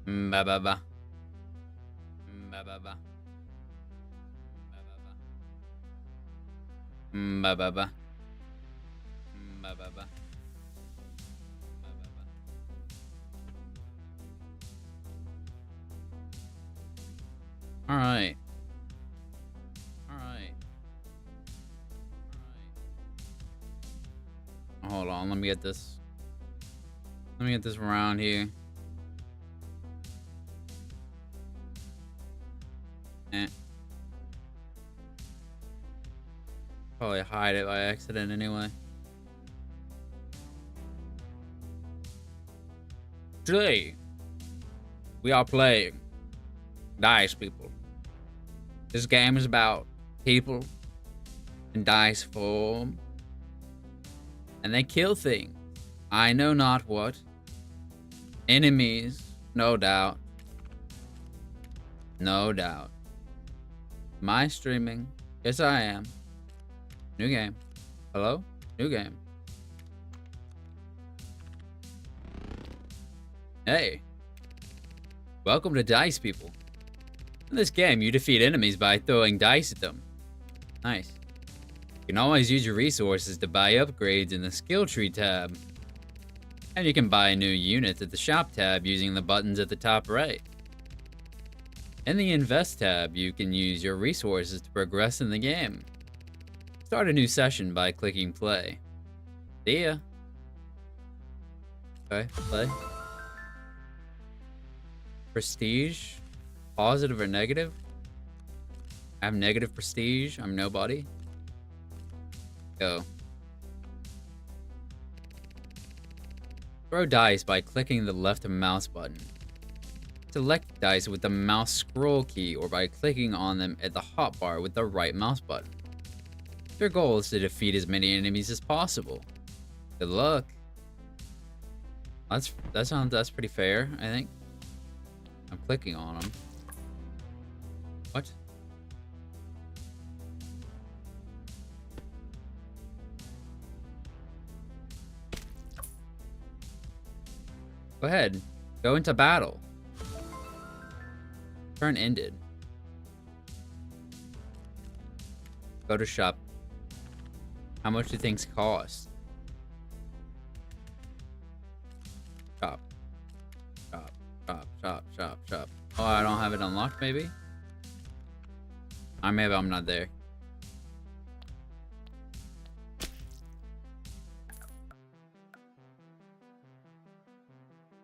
Ba ba ba. Ba ba ba. Ba ba ba. Ba ba ba. Ba ba ba. Ba ba ba. All right. All right. All right. Hold on. Let me get this. Let me get this around here. Eh. Probably hide it by accident anyway. Today, we are playing Dice People. This game is about people in dice form, and they kill things. I know not what. Enemies, no doubt. No doubt. Am I streaming? Yes, I am. New game. Hello? New game. Hey. Welcome to Dice People. In this game, you defeat enemies by throwing dice at them. Nice. You can always use your resources to buy upgrades in the skill tree tab. And you can buy new units at the shop tab using the buttons at the top right. In the invest tab, you can use your resources to progress in the game. Start a new session by clicking play. See ya. Okay, play. Prestige? Positive or negative? I have negative prestige. I'm nobody. Go. Throw dice by clicking the left mouse button. Select dice with the mouse scroll key or by clicking on them at the hotbar with the right mouse button. Your goal is to defeat as many enemies as possible. Good luck. That's pretty fair, I think. I'm clicking on them. What? Go ahead. Go into battle. Turn ended. Go to shop. How much do things cost? Shop. Shop. Shop. Shop. Shop. Shop. Oh, I don't have it unlocked, maybe? Or maybe I'm not there.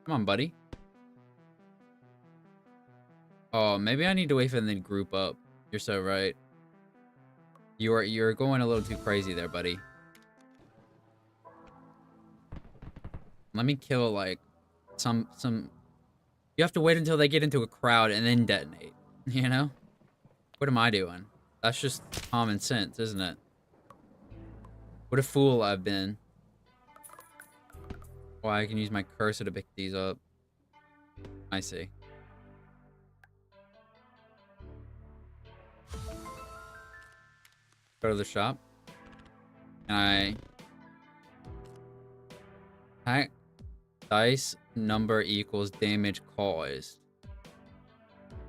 Come on, buddy. Oh, maybe I need to wait for them to group up. You're so right. You're going a little too crazy there, buddy. Let me kill like some you have to wait until they get into a crowd and then detonate, you know? What am I doing? That's just common sense, isn't it? What a fool I've been. Why, I can use my cursor to pick these up. I see. Go to the shop. Can I... Dice number equals damage caused.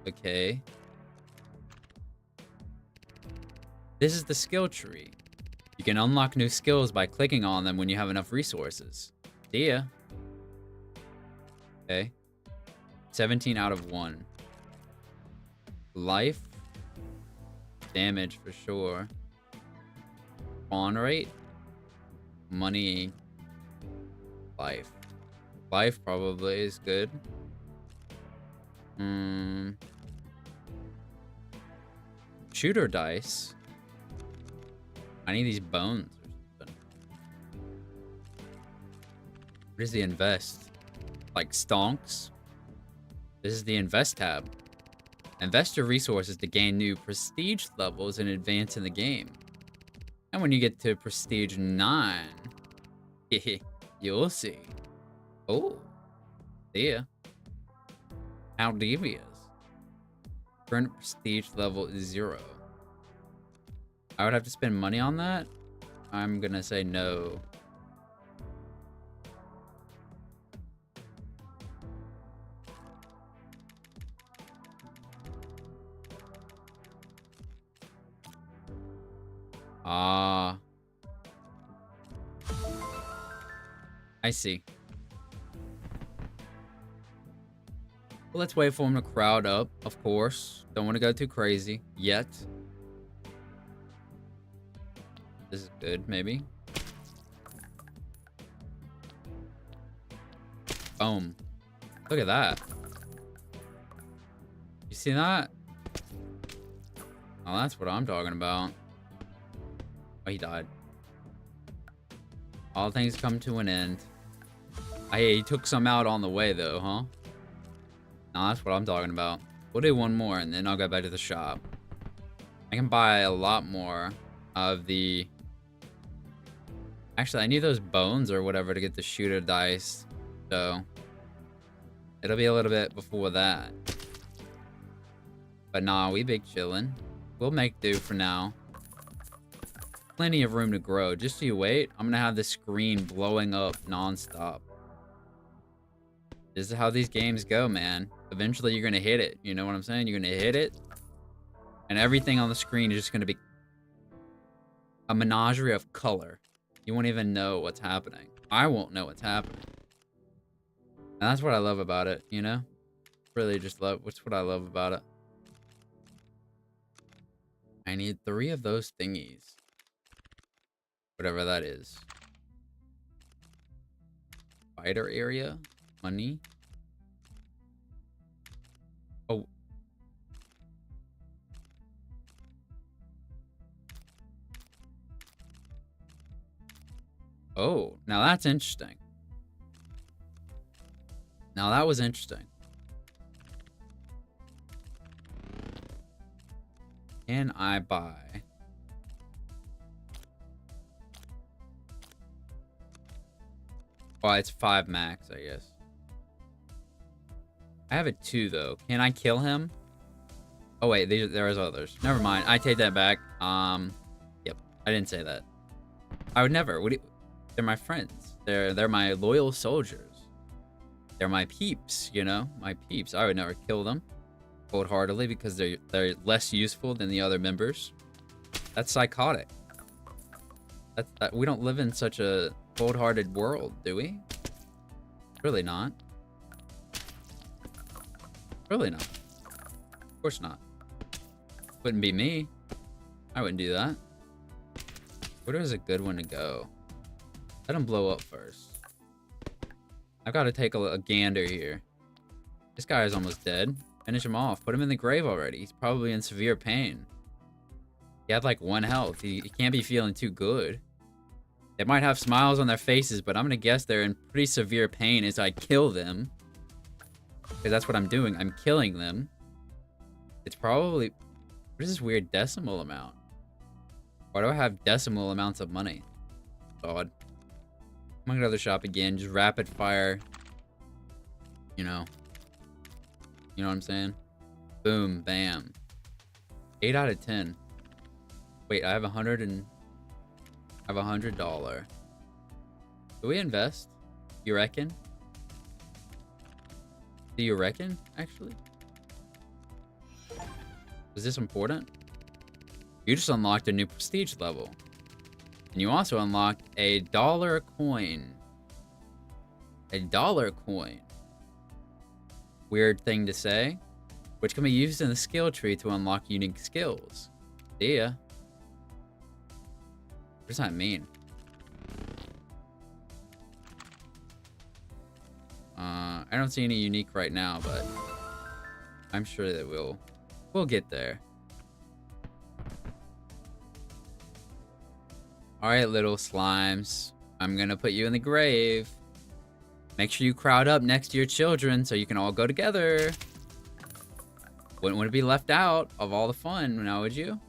Okay. This is the skill tree. You can unlock new skills by clicking on them when you have enough resources. See ya. Okay. 17 out of 1. Life. Damage for sure. Spawn rate. Money. Life. Life probably is good. Shooter dice. I need these bones or something. What is the invest? Like stonks? This is the invest tab. Invest your resources to gain new prestige levels and advance in the game. And when you get to prestige 9, you'll see. Oh, see ya. How devious. Current prestige level is 0. I would have to spend money on that. I'm gonna say no. Ah, I see. Well, let's wait for him to crowd up, of course. Don't want to go too crazy yet. This is good, maybe. Boom. Look at that. You see that? Oh, that's what I'm talking about. Oh, he died. All things come to an end. Hey, he took some out on the way, though, huh? No, that's what I'm talking about. We'll do one more, and then I'll go back to the shop. I can buy a lot more of the... Actually, I need those bones or whatever to get the shooter dice. So, it'll be a little bit before that. But nah, we big chillin'. We'll make do for now. Plenty of room to grow. Just so you wait, I'm gonna have the screen blowing up non-stop. This is how these games go, man. Eventually, you're gonna hit it. You know what I'm saying? You're gonna hit it. And everything on the screen is just gonna be a menagerie of color. You won't even know what's happening. I won't know what's happening. And that's what I love about it, you know? Really just love, what's what I love about it. I need 3 of those thingies. Whatever that is. Spider area? Money? Oh. Oh, now that's interesting. Now that was interesting. Can I buy? Well, it's 5 max, I guess. I have a 2 though. Can I kill him? Oh wait, there is others. Never mind. I take that back. Yep. I didn't say that. I would never. They're my friends. They're my loyal soldiers. They're my peeps, you know? My peeps. I would never kill them cold-heartedly because they're less useful than the other members. That's psychotic. We don't live in such a cold-hearted world, do we? Really not. Really not. Of course not. Wouldn't be me. I wouldn't do that. Where is a good one to go? Let him blow up first. I've got to take a gander here. This guy is almost dead. Finish him off. Put him in the grave already. He's probably in severe pain. He had like 1 health. He can't be feeling too good. They might have smiles on their faces, but I'm going to guess they're in pretty severe pain as I kill them. Because that's what I'm doing. I'm killing them. It's probably... What is this weird decimal amount? Why do I have decimal amounts of money? Odd. I'm gonna go to the shop again. Just rapid fire. You know. You know what I'm saying? Boom. Bam. 8 out of 10. Wait, I have $100. Do we invest? You reckon? Do you reckon, actually? Is this important? You just unlocked a new prestige level. And you also unlocked a $1 coin. A $1 coin. Weird thing to say. Which can be used in the skill tree to unlock unique skills. See ya. What does that mean? I don't see any unique right now, but I'm sure that we'll get there. Alright, little slimes. I'm gonna put you in the grave. Make sure you crowd up next to your children so you can all go together. Wouldn't want to be left out of all the fun, now would you?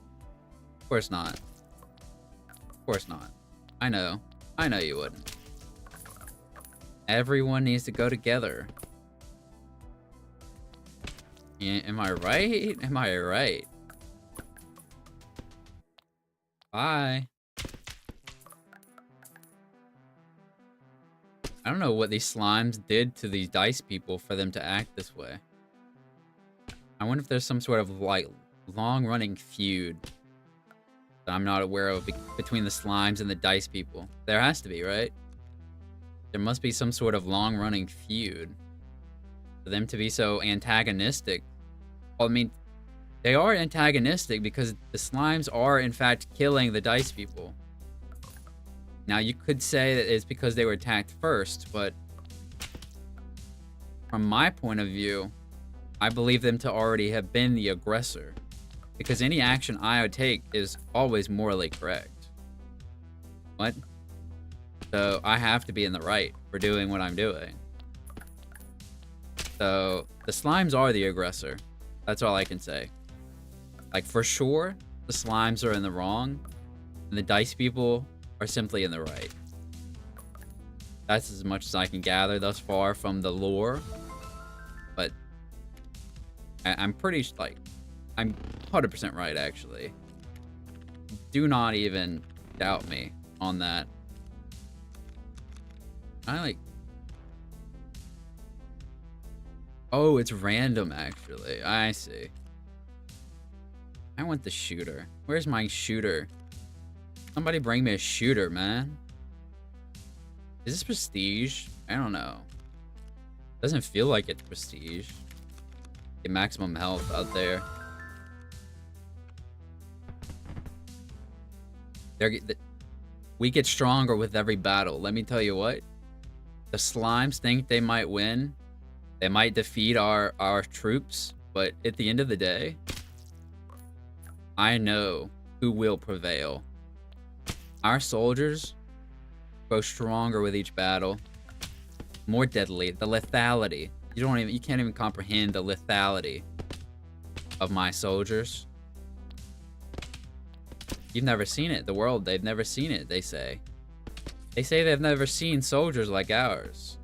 Of course not. Of course not. I know. I know you wouldn't. Everyone needs to go together. Yeah, am I right? Am I right? Bye. I don't know what these slimes did to these dice people for them to act this way. I wonder if there's some sort of, like, long-running feud that I'm not aware of between the slimes and the dice people. There has to be, right? There must be some sort of long-running feud for them to be so antagonistic. Well, I mean, they are antagonistic because the slimes are, in fact, killing the dice people. Now, you could say that it's because they were attacked first, but from my point of view, I believe them to already have been the aggressor, because any action I would take is always morally correct. What? So I have to be in the right for doing what I'm doing. So the slimes are the aggressor. That's all I can say. Like, for sure, the slimes are in the wrong, and the dice people are simply in the right. That's as much as I can gather thus far from the lore. But I'm pretty, like, I'm 100% right, actually. Do not even doubt me on that. Oh, it's random, actually. I see. I want the shooter. Where's my shooter? Somebody bring me a shooter, man. Is this prestige? I don't know. Doesn't feel like it's prestige. Get maximum health out there. We get stronger with every battle. Let me tell you what. The slimes think they might win. They might defeat our troops. But at the end of the day, I know who will prevail. Our soldiers grow stronger with each battle. More deadly. The lethality. You can't even comprehend the lethality of my soldiers. You've never seen it. The world, they've never seen it, they say. They say they've never seen soldiers like ours.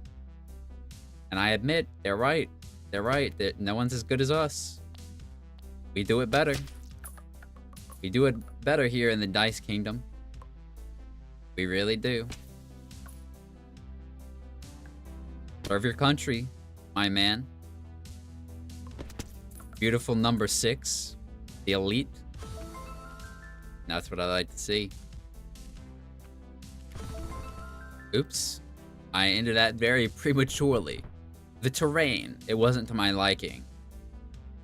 And I admit, they're right. They're right. No one's as good as us. We do it better. We do it better here in the Dice Kingdom. We really do. Serve your country, my man. Beautiful number 6. The elite. That's what I like to see. Oops. I ended that very prematurely. The terrain, it wasn't to my liking.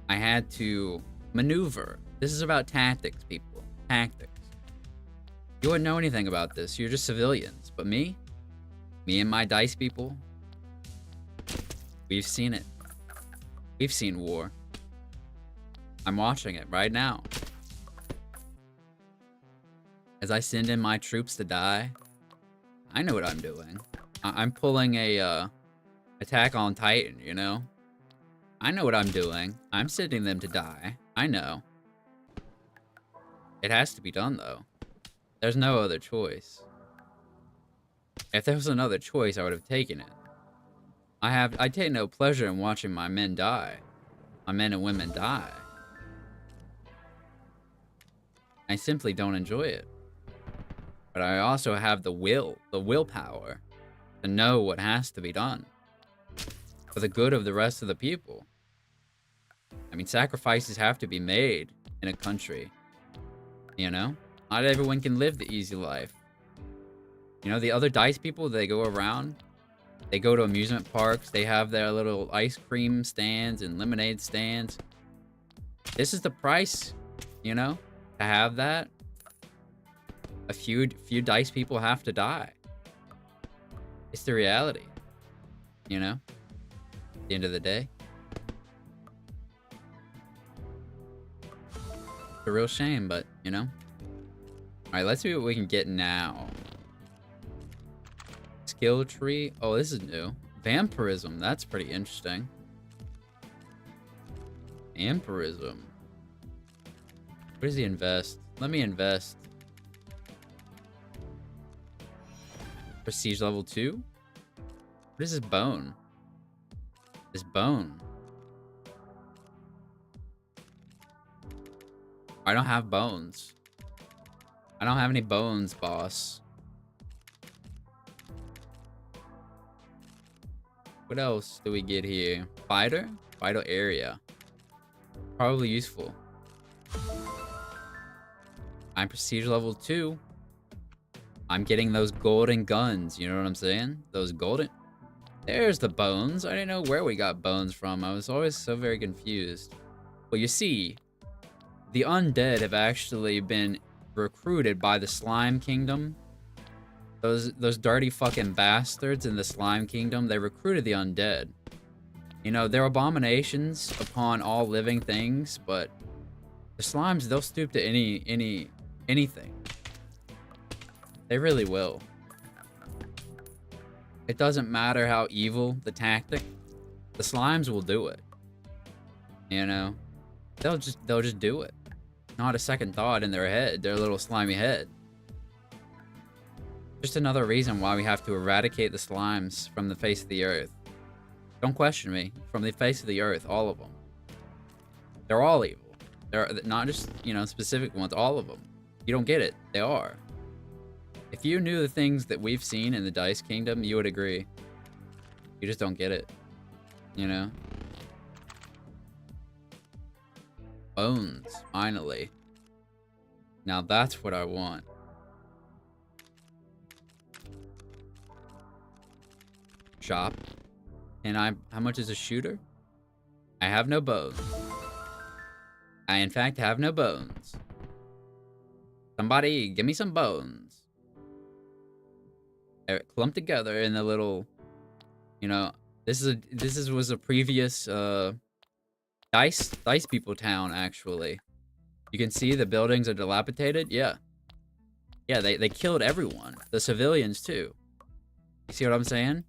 I had to maneuver. This is about tactics, people. Tactics. You wouldn't know anything about this. You're just civilians. But me and my dice people, we've seen it. We've seen war. I'm watching it right now. As I send in my troops to die, I know what I'm doing. I'm pulling a Attack on Titan, you know? I know what I'm doing. I'm sending them to die. I know. It has to be done, though. There's no other choice. If there was another choice, I would have taken it. I take no pleasure in watching my men die. My men and women die. I simply don't enjoy it. But I also have the willpower to know what has to be done for the good of the rest of the people. I mean, sacrifices have to be made in a country. You know? Not everyone can live the easy life. You know, the other dice people, they go around. They go to amusement parks. They have their little ice cream stands and lemonade stands. This is the price, you know, to have that. A few dice people have to die. It's the reality, you know? At the end of the day. It's a real shame, but, you know? Alright, let's see what we can get now. Skill tree. Oh, this is new. Vampirism. That's pretty interesting. Vampirism. Where does he invest? Let me invest. Prestige level 2? What is this bone? This bone. I don't have bones. I don't have any bones, boss. What else do we get here? Fighter? Vital area. Probably useful. I'm prestige level 2. I'm getting those golden guns. You know what I'm saying? Those golden... There's the bones. I didn't know where we got bones from. I was always so very confused. Well, you see, the undead have actually been recruited by the Slime Kingdom. Those dirty fucking bastards in the Slime Kingdom, they recruited the undead. You know, they're abominations upon all living things, but the slimes, they'll stoop to anything. They really will. It doesn't matter how evil the tactic, the slimes will do it. You know? They'll just do it. Not a second thought in their head, their little slimy head. Just another reason why we have to eradicate the slimes from the face of the earth. Don't question me. From the face of the earth, all of them. They're all evil. They're not just, you know, specific ones, all of them. You don't get it. They are. If you knew the things that we've seen in the Dice Kingdom, you would agree. You just don't get it. You know? Bones, finally. Now that's what I want. Shop. And how much is a shooter? I have no bones. I in fact have no bones. Somebody give me some bones. They're clumped together in the little, you know, this was a previous dice people town actually. You can see the buildings are dilapidated. Yeah. Yeah, they killed everyone. The civilians too. You see what I'm saying?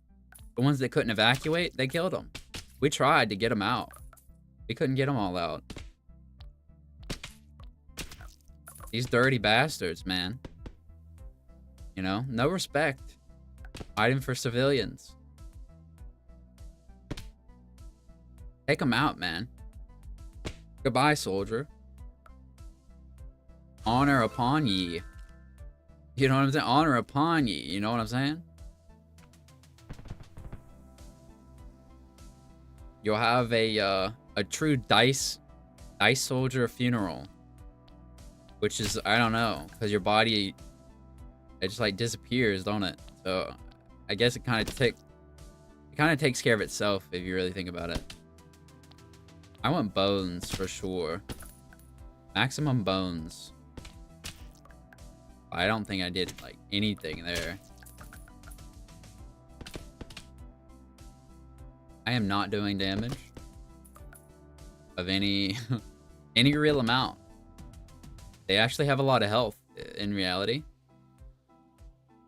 The ones that couldn't evacuate, they killed them. We tried to get them out. We couldn't get them all out. These dirty bastards, man. You know, no respect. Fighting for civilians. Take them out, man. Goodbye, soldier. Honor upon ye. You know what I'm saying? Honor upon ye. You know what I'm saying? You'll have a true dice soldier funeral, which is, I don't know, because your body, it just like disappears, don't it? So I guess it kind of takes care of itself if you really think about it. I want bones for sure. Maximum bones. I don't think I did like anything there. I am not doing damage of any real amount. They actually have a lot of health in reality.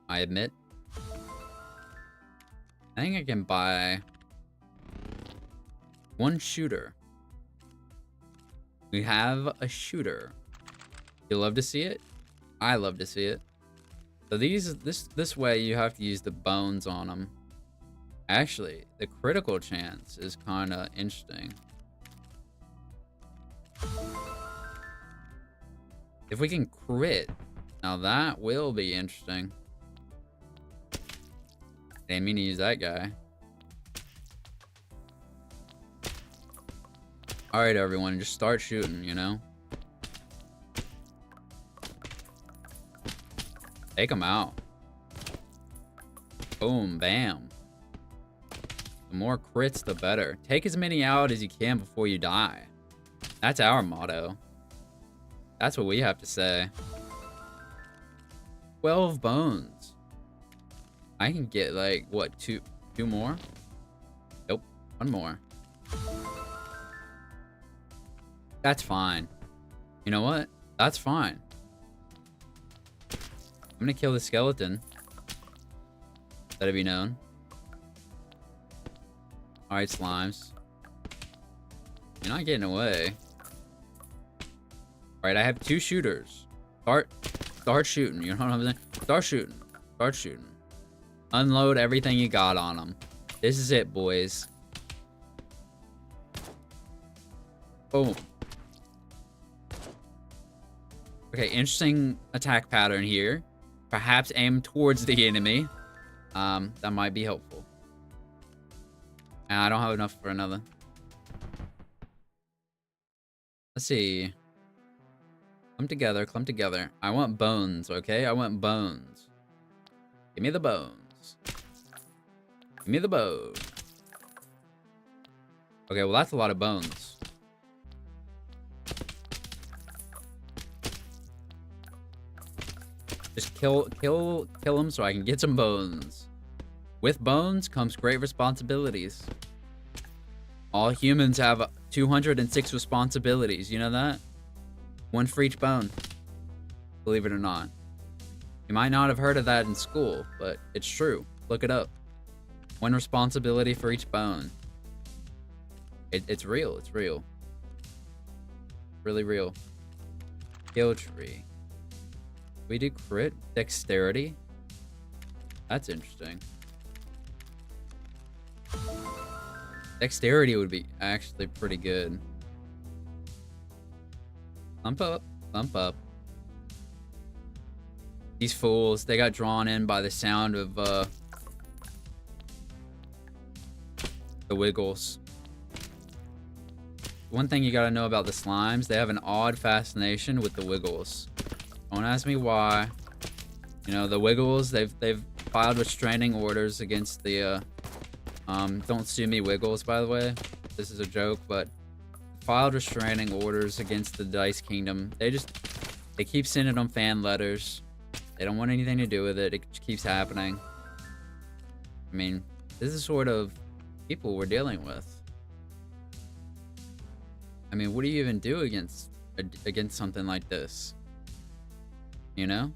I admit. I think I can buy one shooter. We have a shooter. You love to see it? I love to see it. So this way you have to use the bones on them. Actually, the critical chance is kind of interesting. If we can crit, now that will be interesting. Didn't mean to use that guy. Alright, everyone, just start shooting, you know? Take them out. Boom, bam. The more crits, the better. Take as many out as you can before you die. That's our motto. That's what we have to say. 12 bones. I can get like, what, two more? Nope, one more. That's fine. You know what? That's fine. I'm gonna kill the skeleton. Let it be known. Alright, slimes. You're not getting away. Alright, I have 2 shooters. Start shooting. You know what I'm saying? Start shooting. Start shooting. Unload everything you got on them. This is it, boys. Boom. Okay, interesting attack pattern here. Perhaps aim towards the enemy. That might be helpful. And I don't have enough for another. Let's see. Come together, come together. I want bones, okay? I want bones. Give me the bones. Give me the bone. Okay, well, that's a lot of bones. Just kill them so I can get some bones. With bones comes great responsibilities. All humans have 206 responsibilities. You know that? One for each bone. Believe it or not. You might not have heard of that in school, but it's true. Look it up. One responsibility for each bone. It's real. It's real. Really real. Skill tree. We do crit dexterity. That's interesting. Dexterity would be actually pretty good. Thump up. Thump up. These fools, they got drawn in by the sound of the wiggles. One thing you gotta know about the slimes, they have an odd fascination with the wiggles. Don't ask me why. You know, the wiggles, they've filed restraining orders against the don't sue me wiggles, by the way. This is a joke, but filed restraining orders against the Dice Kingdom. They keep sending them fan letters. They don't want anything to do with it. It just keeps happening. I mean, this is the sort of people we're dealing with. I mean, what do you even do against something like this? You know?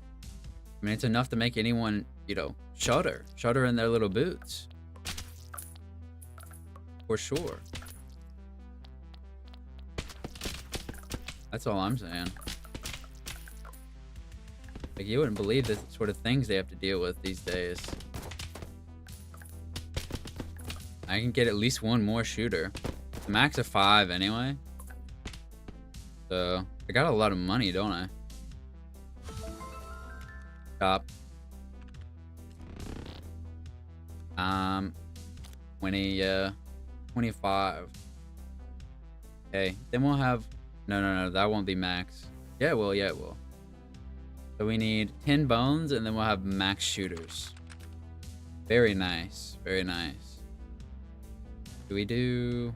I mean, it's enough to make anyone, you know, shudder in their little boots. For sure. That's all I'm saying. Like, you wouldn't believe the sort of things they have to deal with these days. I can get at least one more shooter. Max of 5 anyway. So, I got a lot of money, don't I? Top. 25. Okay, then we'll have... No, that won't be max. Yeah, it will, yeah, it will. So we need 10 bones, and then we'll have max shooters. Very nice, very nice. Do we do...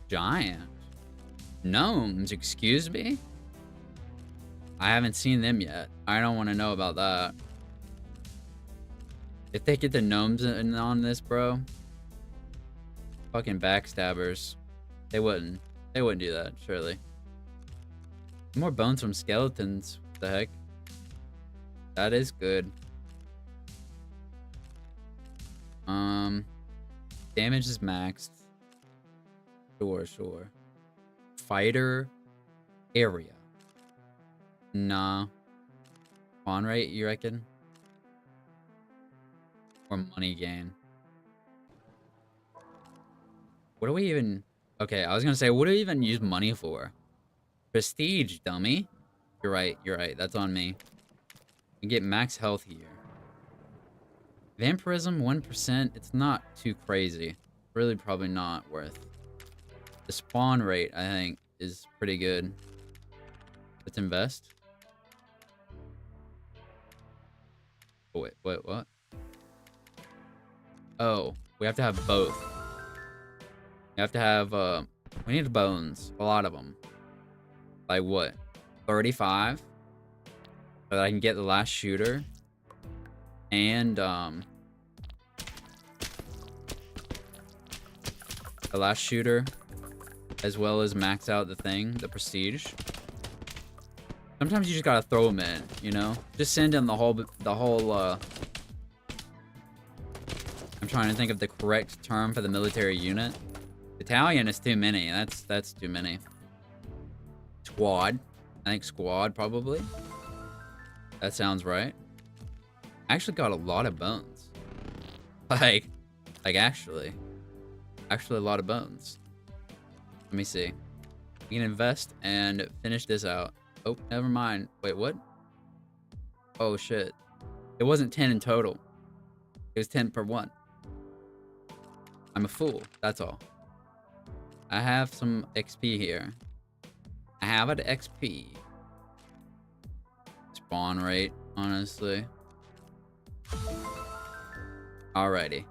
Giant? Gnomes, excuse me? I haven't seen them yet. I don't want to know about that. If they get the gnomes in on this, bro. Fucking backstabbers. They wouldn't do that, surely. More bones from skeletons. What the heck? That is good. Damage is maxed. Sure. Fighter area. Nah. Spawn rate, you reckon? Or money gain. What do we even... Okay, I was gonna say, what do we even use money for? Prestige, dummy. You're right. That's on me. You get max health here. Vampirism, 1%. It's not too crazy. Really probably not worth. The spawn rate, I think, is pretty good. Let's invest. Oh, wait, what? Oh, we have to have both. We have to have, we need bones. A lot of them. Like what? 35? So that I can get the last shooter. And, the last shooter. As well as max out the thing, the prestige. Sometimes you just gotta throw them in, you know? Just send in the whole, I'm trying to think of the correct term for the military unit. Battalion is too many. That's too many. Squad. I think squad, probably. That sounds right. I actually got a lot of bones. Like actually. Actually a lot of bones. Let me see. We can invest and finish this out. Oh, never mind. Wait, what? Oh, shit. It wasn't 10 in total. It was 10 per one. I'm a fool. That's all. I have some XP here. I have an XP. Spawn rate, honestly. Alrighty.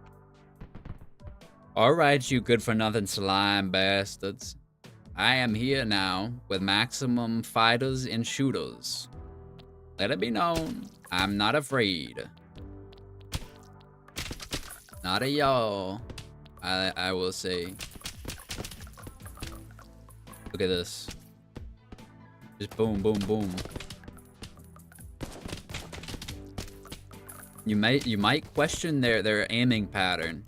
Alright, you good for nothing slime bastards. I am here now with maximum fighters and shooters. Let it be known, I'm not afraid. Not a y'all, I will say. Look at this. Just boom, boom, boom. You might question their aiming pattern.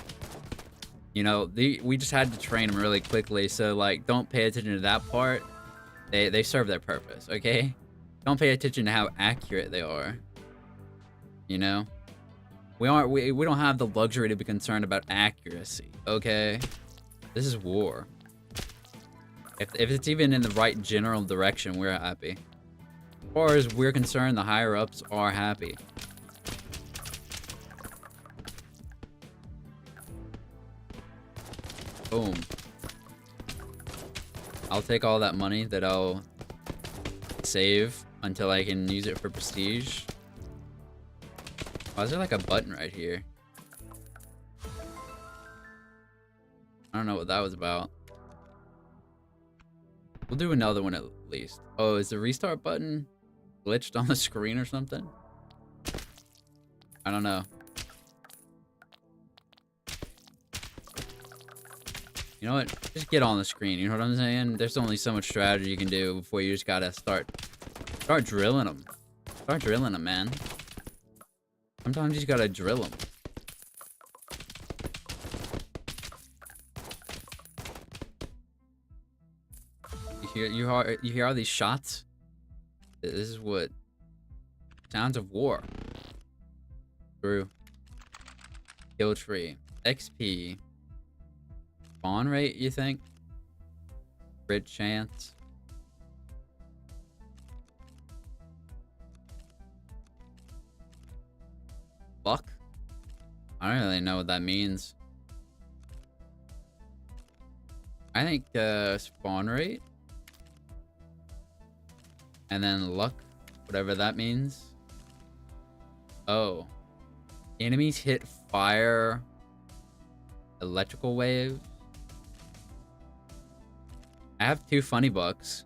You know, we just had to train them really quickly, so like don't pay attention to that part. They serve their purpose, okay? Don't pay attention to how accurate they are. You know? We don't have the luxury to be concerned about accuracy, okay? This is war. If it's even in the right general direction, we're happy. As far as we're concerned, the higher ups are happy. Boom. I'll take all that money that I'll save until I can use it for prestige. Why is there like a button right here? I don't know what that was about. We'll do another one at least. Oh, is the restart button glitched on the screen or something? I don't know. You know what? Just get on the screen. You know what I'm saying? There's only so much strategy you can do before you just gotta start drilling them. Start drilling them, man. Sometimes you just gotta drill them. You hear all these shots? This is what sounds of war. True. Kill tree. XP. Spawn rate, you think? Crit chance. Luck? I don't really know what that means. I think spawn rate. And then luck, whatever that means. Oh. Enemies hit fire electrical waves. I have 2 funny bucks.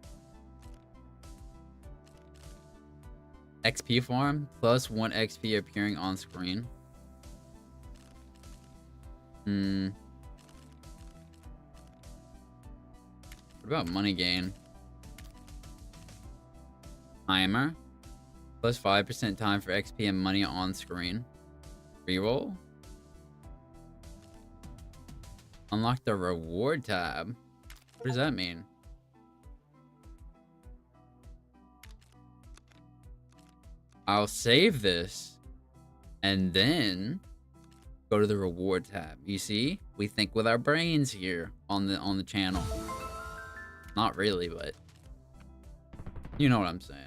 XP farm plus 1 XP appearing on screen. What about money gain? Timer plus 5% time for XP and money on screen. Reroll. Unlock the reward tab. What does that mean? I'll save this and then go to the reward tab. You see? We think with our brains here on the channel. Not really, but you know what I'm saying.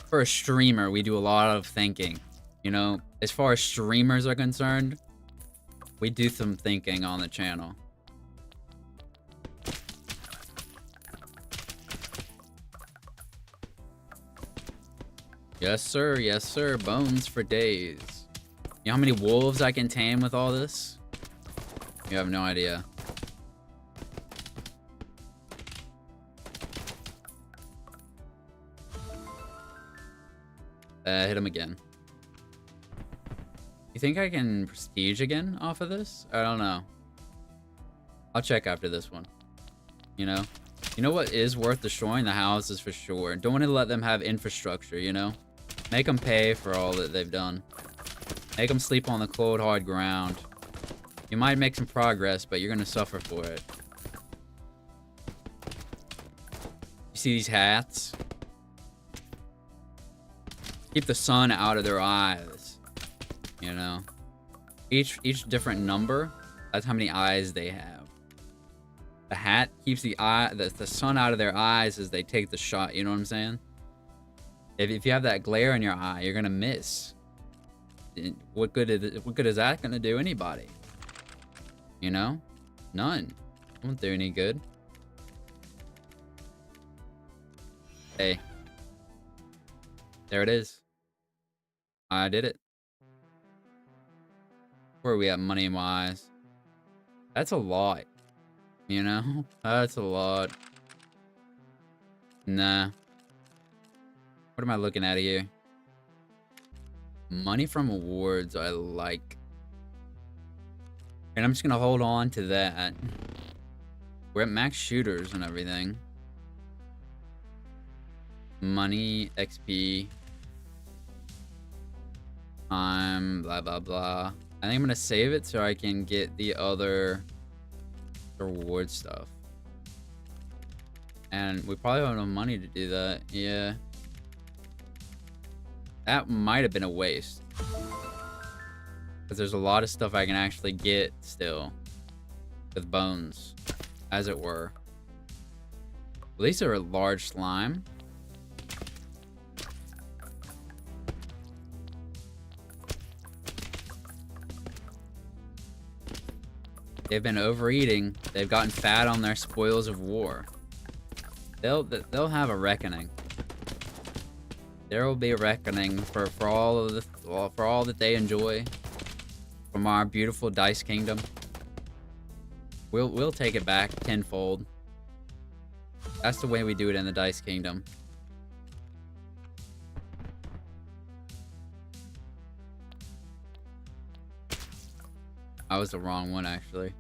For a streamer, we do a lot of thinking. You know, as far as streamers are concerned, we do some thinking on the channel. Yes, sir. Yes, sir. Bones for days. You know how many wolves I can tame with all this? You have no idea. Hit him again. You think I can prestige again off of this? I don't know. I'll check after this one. You know? You know what is worth destroying? The houses for sure. Don't want to let them have infrastructure, you know? Make them pay for all that they've done. Make them sleep on the cold, hard ground. You might make some progress, but you're going to suffer for it. You see these hats? Keep the sun out of their eyes. You know? Each different number, that's how many eyes they have. The hat keeps the sun out of their eyes as they take the shot. You know what I'm saying? If you have that glare in your eye, you're gonna miss. What good is that gonna do anybody? You know? None. Won't do any good. Hey. There it is. I did it. Where are we at money-wise? That's a lot. You know? That's a lot. Nah. What am I looking at here? Money from awards, I like. And I'm just gonna hold on to that. We're at max shooters and everything. Money, XP. Time, blah, blah, blah. I think I'm gonna save it so I can get the other reward stuff. And we probably don't have enough money to do that. Yeah. That might have been a waste. Because there's a lot of stuff I can actually get still. With bones. As it were. At least they're a large slime. They've been overeating. They've gotten fat on their spoils of war. They'll have a reckoning. There will be a reckoning for all that they enjoy from our beautiful dice kingdom. We'll take it back tenfold. That's the way we do it in the dice kingdom. I was the wrong one actually.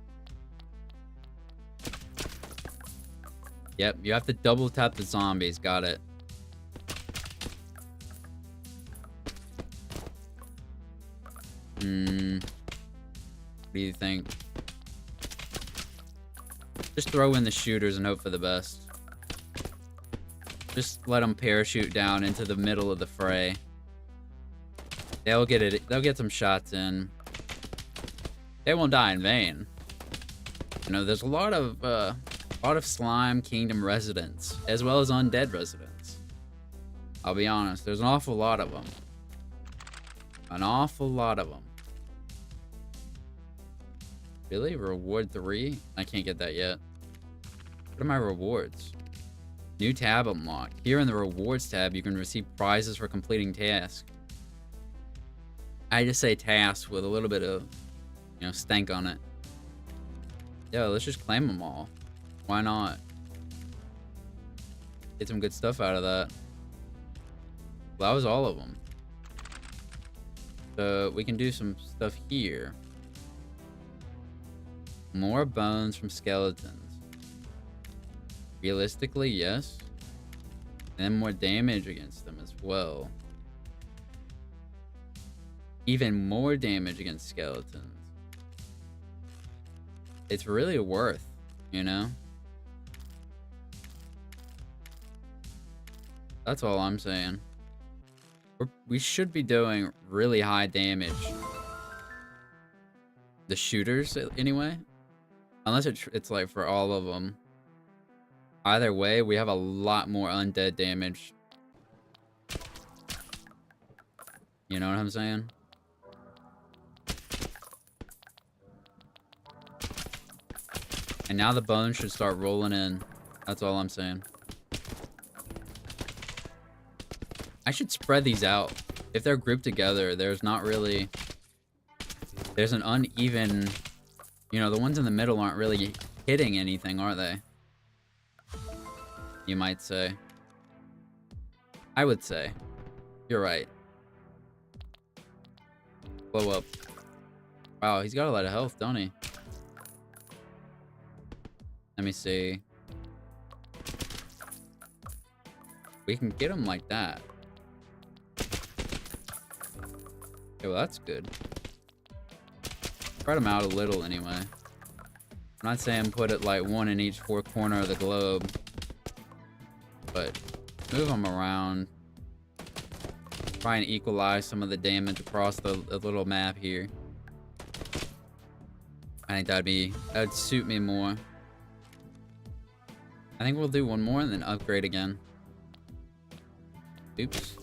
Yep, you have to double tap the zombies. Got it. What do you think? Just throw in the shooters and hope for the best. Just let them parachute down into the middle of the fray. They'll get it. They'll get some shots in. They won't die in vain. You know, there's a lot of slime kingdom residents, as well as undead residents. I'll be honest, there's an awful lot of them. An awful lot of them. Really? Reward 3? I can't get that yet. What are my rewards? New tab unlocked. Here in the rewards tab, you can receive prizes for completing tasks. I just say tasks with a little bit of, you know, stank on it. Yo, let's just claim them all. Why not? Get some good stuff out of that. Well, that was all of them. So we can do some stuff here. More bones from skeletons. Realistically, yes. And more damage against them as well. Even more damage against skeletons. It's really worth, you know? That's all I'm saying. We should be doing really high damage. The shooters, anyway. Unless it's like for all of them. Either way, we have a lot more undead damage. You know what I'm saying? And now the bones should start rolling in. That's all I'm saying. I should spread these out. If they're grouped together, there's not really... There's an uneven... You know, the ones in the middle aren't really hitting anything, are they? You might say. I would say. You're right. Blow up. Wow, he's got a lot of health, don't he? Let me see. We can get him like that. Okay, well, that's good. Spread them out a little anyway. I'm not saying put it like one in each four corner of the globe. But move them around. Try and equalize some of the damage across the little map here. I think that'd suit me more. I think we'll do one more and then upgrade again. Oops.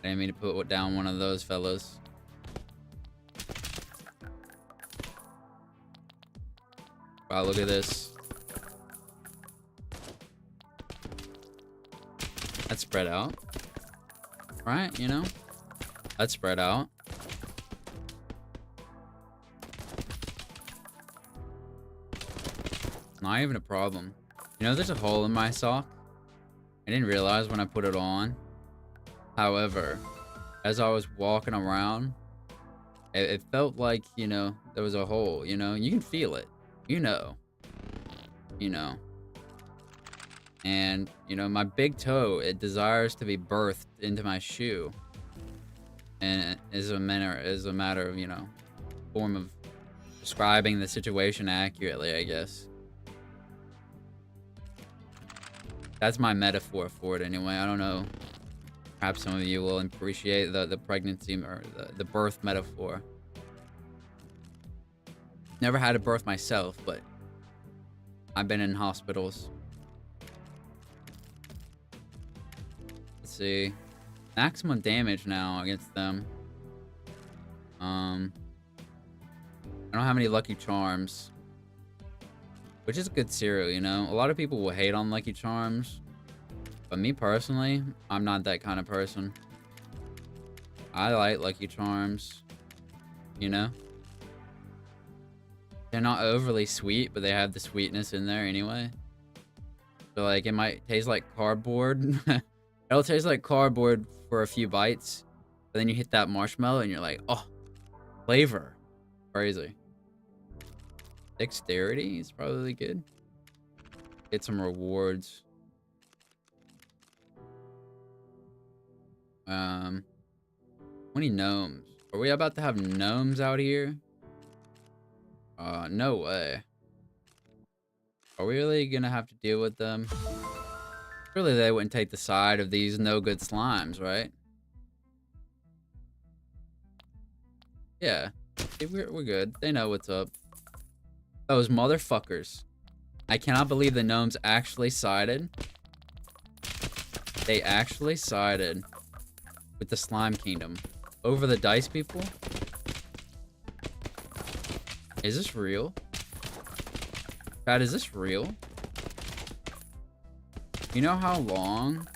I didn't mean to put down one of those fellas. Wow, look at this. Let's spread out. Right, you know? Let's spread out. Not even a problem. You know, there's a hole in my sock. I didn't realize when I put it on. However, as I was walking around, it felt like, you know, there was a hole, you know? You can feel it. You know. You know. And, you know, my big toe, it desires to be birthed into my shoe. And it is a matter of, you know, form of describing the situation accurately, I guess. That's my metaphor for it anyway. I don't know. Perhaps some of you will appreciate the pregnancy or the birth metaphor. Never had a birth myself, but I've been in hospitals. Let's see. Maximum damage now against them. I don't have any Lucky Charms. Which is a good cereal, you know? A lot of people will hate on Lucky Charms. But me personally, I'm not that kind of person. I like Lucky Charms. You know? They're not overly sweet, but they have the sweetness in there anyway. So, like, it might taste like cardboard. It'll taste like cardboard for a few bites. But then you hit that marshmallow and you're like, oh, flavor. Crazy. Dexterity is probably good. Get some rewards. 20 gnomes. Are we about to have gnomes out here? No way. Are we really gonna have to deal with them? Surely they wouldn't take the side of these no good slimes, right? Yeah. We're good. They know what's up. Those motherfuckers. I cannot believe the gnomes actually sided. They actually sided with the slime kingdom over the dice people. Is this real? Pat, is this real? You know how long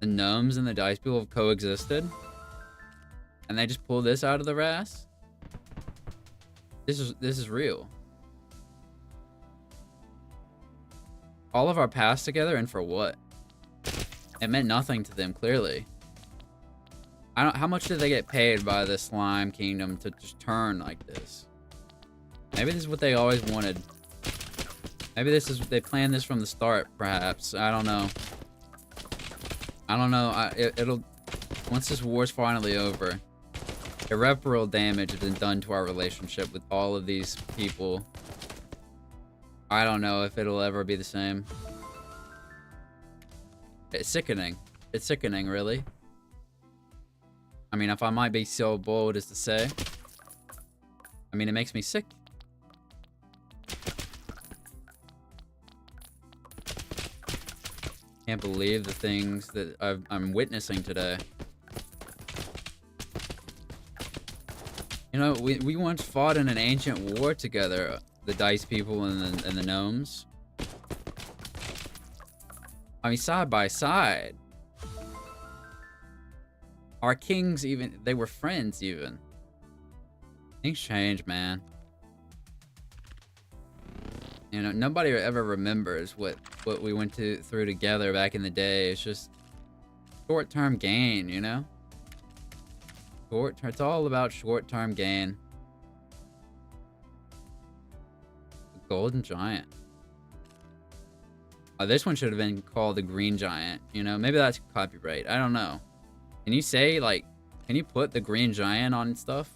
the gnomes and the dice people have coexisted? And they just pull this out of their ass? This is real. All of our past together, and for what? It meant nothing to them, clearly. How much did they get paid by the slime kingdom to just turn like this? Maybe this is what they always wanted. Maybe they planned this from the start, perhaps. I don't know. I don't know. It'll once this war's finally over, irreparable damage has been done to our relationship with all of these people. I don't know if it'll ever be the same. It's sickening. It's sickening, really. I mean, if I might be so bold as to say. I mean, it makes me sick. Can't believe the things that I'm witnessing today. You know, we once fought in an ancient war together. The dice people and the gnomes. I mean, side by side. Our kings even, they were friends even. Things change, man. You know, nobody ever remembers what we went through together back in the day. It's just short-term gain, you know? It's all about short-term gain. The Golden Giant. Oh, this one should have been called the Green Giant. You know, maybe that's copyright. I don't know. Can you say, like, can you put the Green Giant on stuff?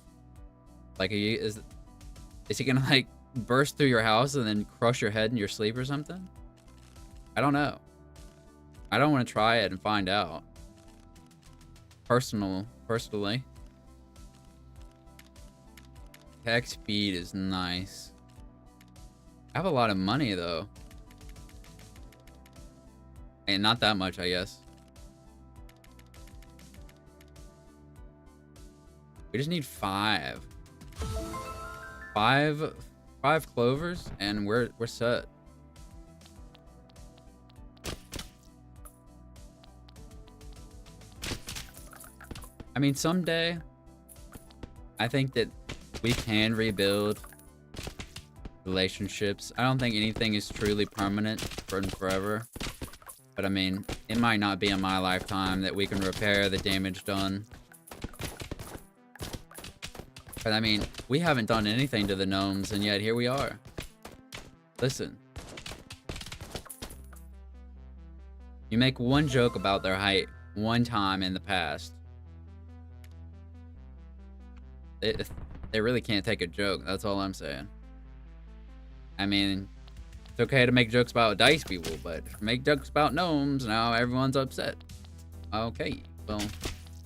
Like, is he gonna, like, burst through your house and then crush your head in your sleep or something? I don't know. I don't want to try it and find out. Personally. Tech speed is nice. I have a lot of money, though. And not that much, I guess. We just need 5. 5 clovers, and we're set. I mean, someday, I think that we can rebuild relationships. I don't think anything is truly permanent for and forever. But I mean, it might not be in my lifetime that we can repair the damage done. But I mean, we haven't done anything to the gnomes, and yet here we are. Listen. You make one joke about their height one time in the past. They really can't take a joke. That's all I'm saying. I mean, it's okay to make jokes about dice people, but make jokes about gnomes, now everyone's upset. Okay, well,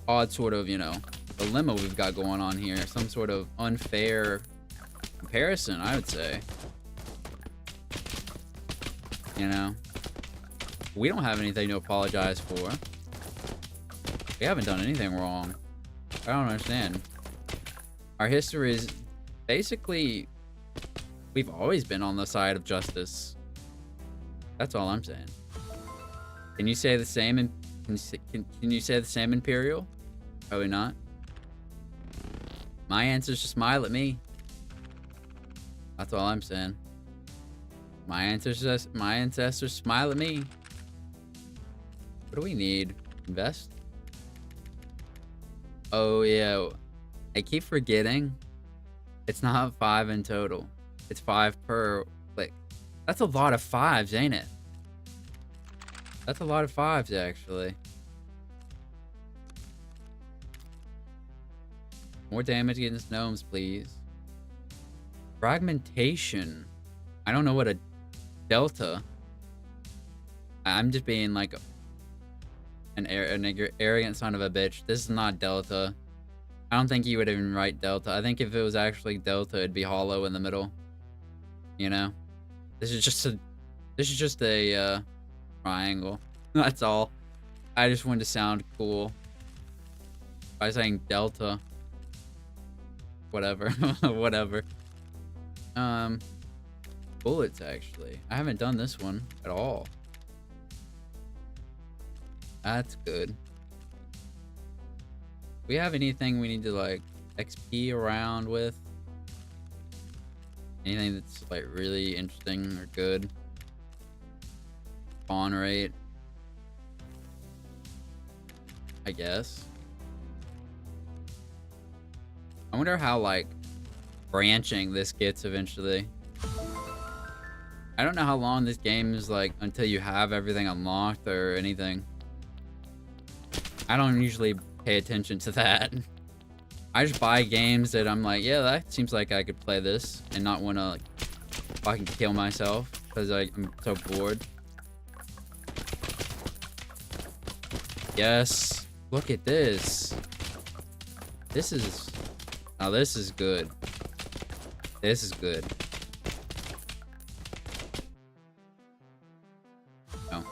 odd sort of, you know, dilemma we've got going on here. Some sort of unfair comparison, I would say. You know? We don't have anything to apologize for. We haven't done anything wrong. I don't understand. Our history is basically... We've always been on the side of justice. That's all I'm saying. Can you say the same in... Can you say the same, Imperial? Probably not. My answer's just smile at me. That's all I'm saying. My ancestors smile at me. What do we need? Invest? Oh, yeah. I keep forgetting. It's not 5 in total. It's 5 per click. That's a lot of 5s, ain't it? That's a lot of 5s, actually. More damage against gnomes, please. Fragmentation. I don't know what a delta. I'm just being like an arrogant son of a bitch. This is not delta. I don't think you would even write delta. I think if it was actually delta, it'd be hollow in the middle. You know? This is just a triangle. That's all. I just wanted to sound cool by saying delta. Whatever. Whatever. Bullets, actually. I haven't done this one at all. That's good. We have anything we need to like XP around with? Anything that's like really interesting or good? Spawn rate, I guess. I wonder how like branching this gets eventually. I don't know how long this game is like until you have everything unlocked or anything. I don't usually pay attention to that. I just buy games that I'm like, yeah, that seems like I could play this and not want to like fucking kill myself because I'm so bored. Yes, look at this. This is, now this is good. This is good. No.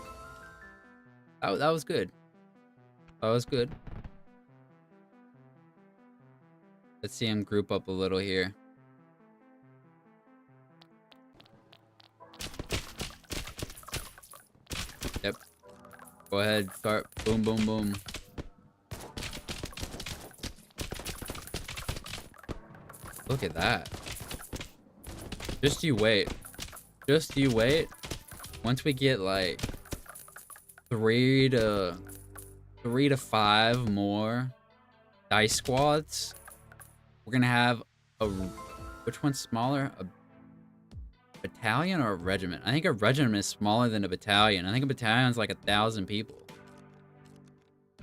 That was good. That was good. Let's see him group up a little here. Yep. Go ahead, start. Boom, boom, boom. Look at that. Just you wait. Just you wait. Once we get like 3 to 5 more dice squads, we're gonna have a, which one's smaller? A battalion or a regiment? I think a regiment is smaller than a battalion. I think a battalion's like 1,000 people.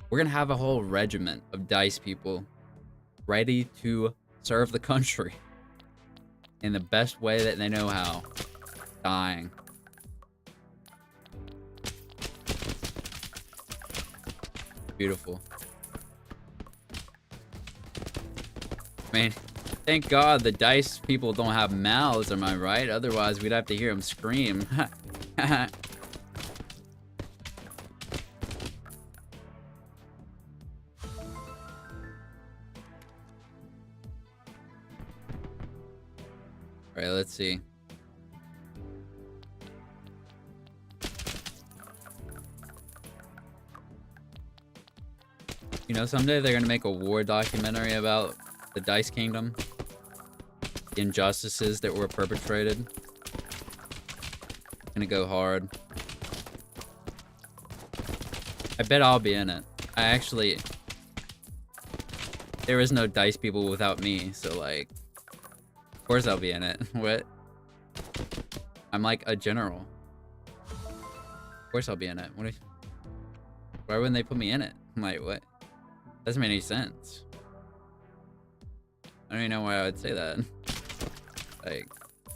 We're gonna have a whole regiment of dice people ready to serve the country in the best way that they know how. Dying. Beautiful. Man, thank God the dice people don't have mouths, am I right? Otherwise, we'd have to hear them scream. Alright, let's see. You know, someday they're gonna make a war documentary about the Dice Kingdom. The injustices that were perpetrated. Gonna go hard. I bet I'll be in it. There is no dice people without me, so like, of course I'll be in it. What? I'm like a general. Of course I'll be in it. Why wouldn't they put me in it? I'm like, what? Doesn't make any sense. I don't even know why I would say that. Like,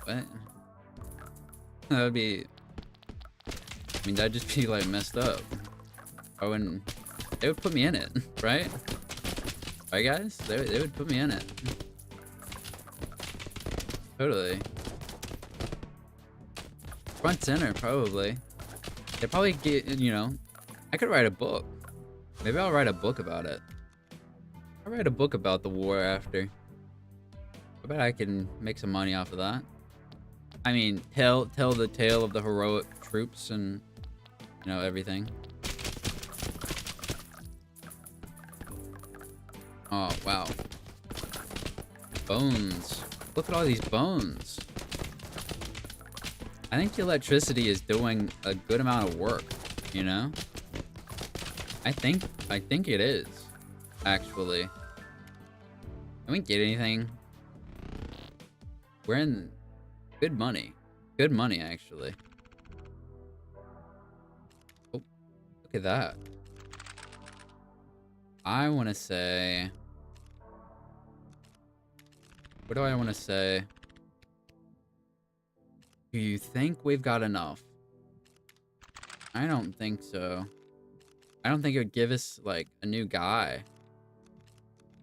what? That would be... I mean, that'd just be, like, messed up. I wouldn't... They would put me in it, right? Right, guys? They would put me in it. Totally. Front center, probably. They probably get, you know... I could write a book. Maybe I'll write a book about it. I'll write a book about the war after. I bet I can make some money off of that. I mean, tell the tale of the heroic troops and, you know, everything. Oh, wow. Bones. Look at all these bones. I think the electricity is doing a good amount of work, you know? I think it is, actually. Can we get anything? We're in good money. Good money, actually. Oh, look at that. I want to say... What do I want to say? Do you think we've got enough? I don't think so. I don't think it would give us, like, a new guy.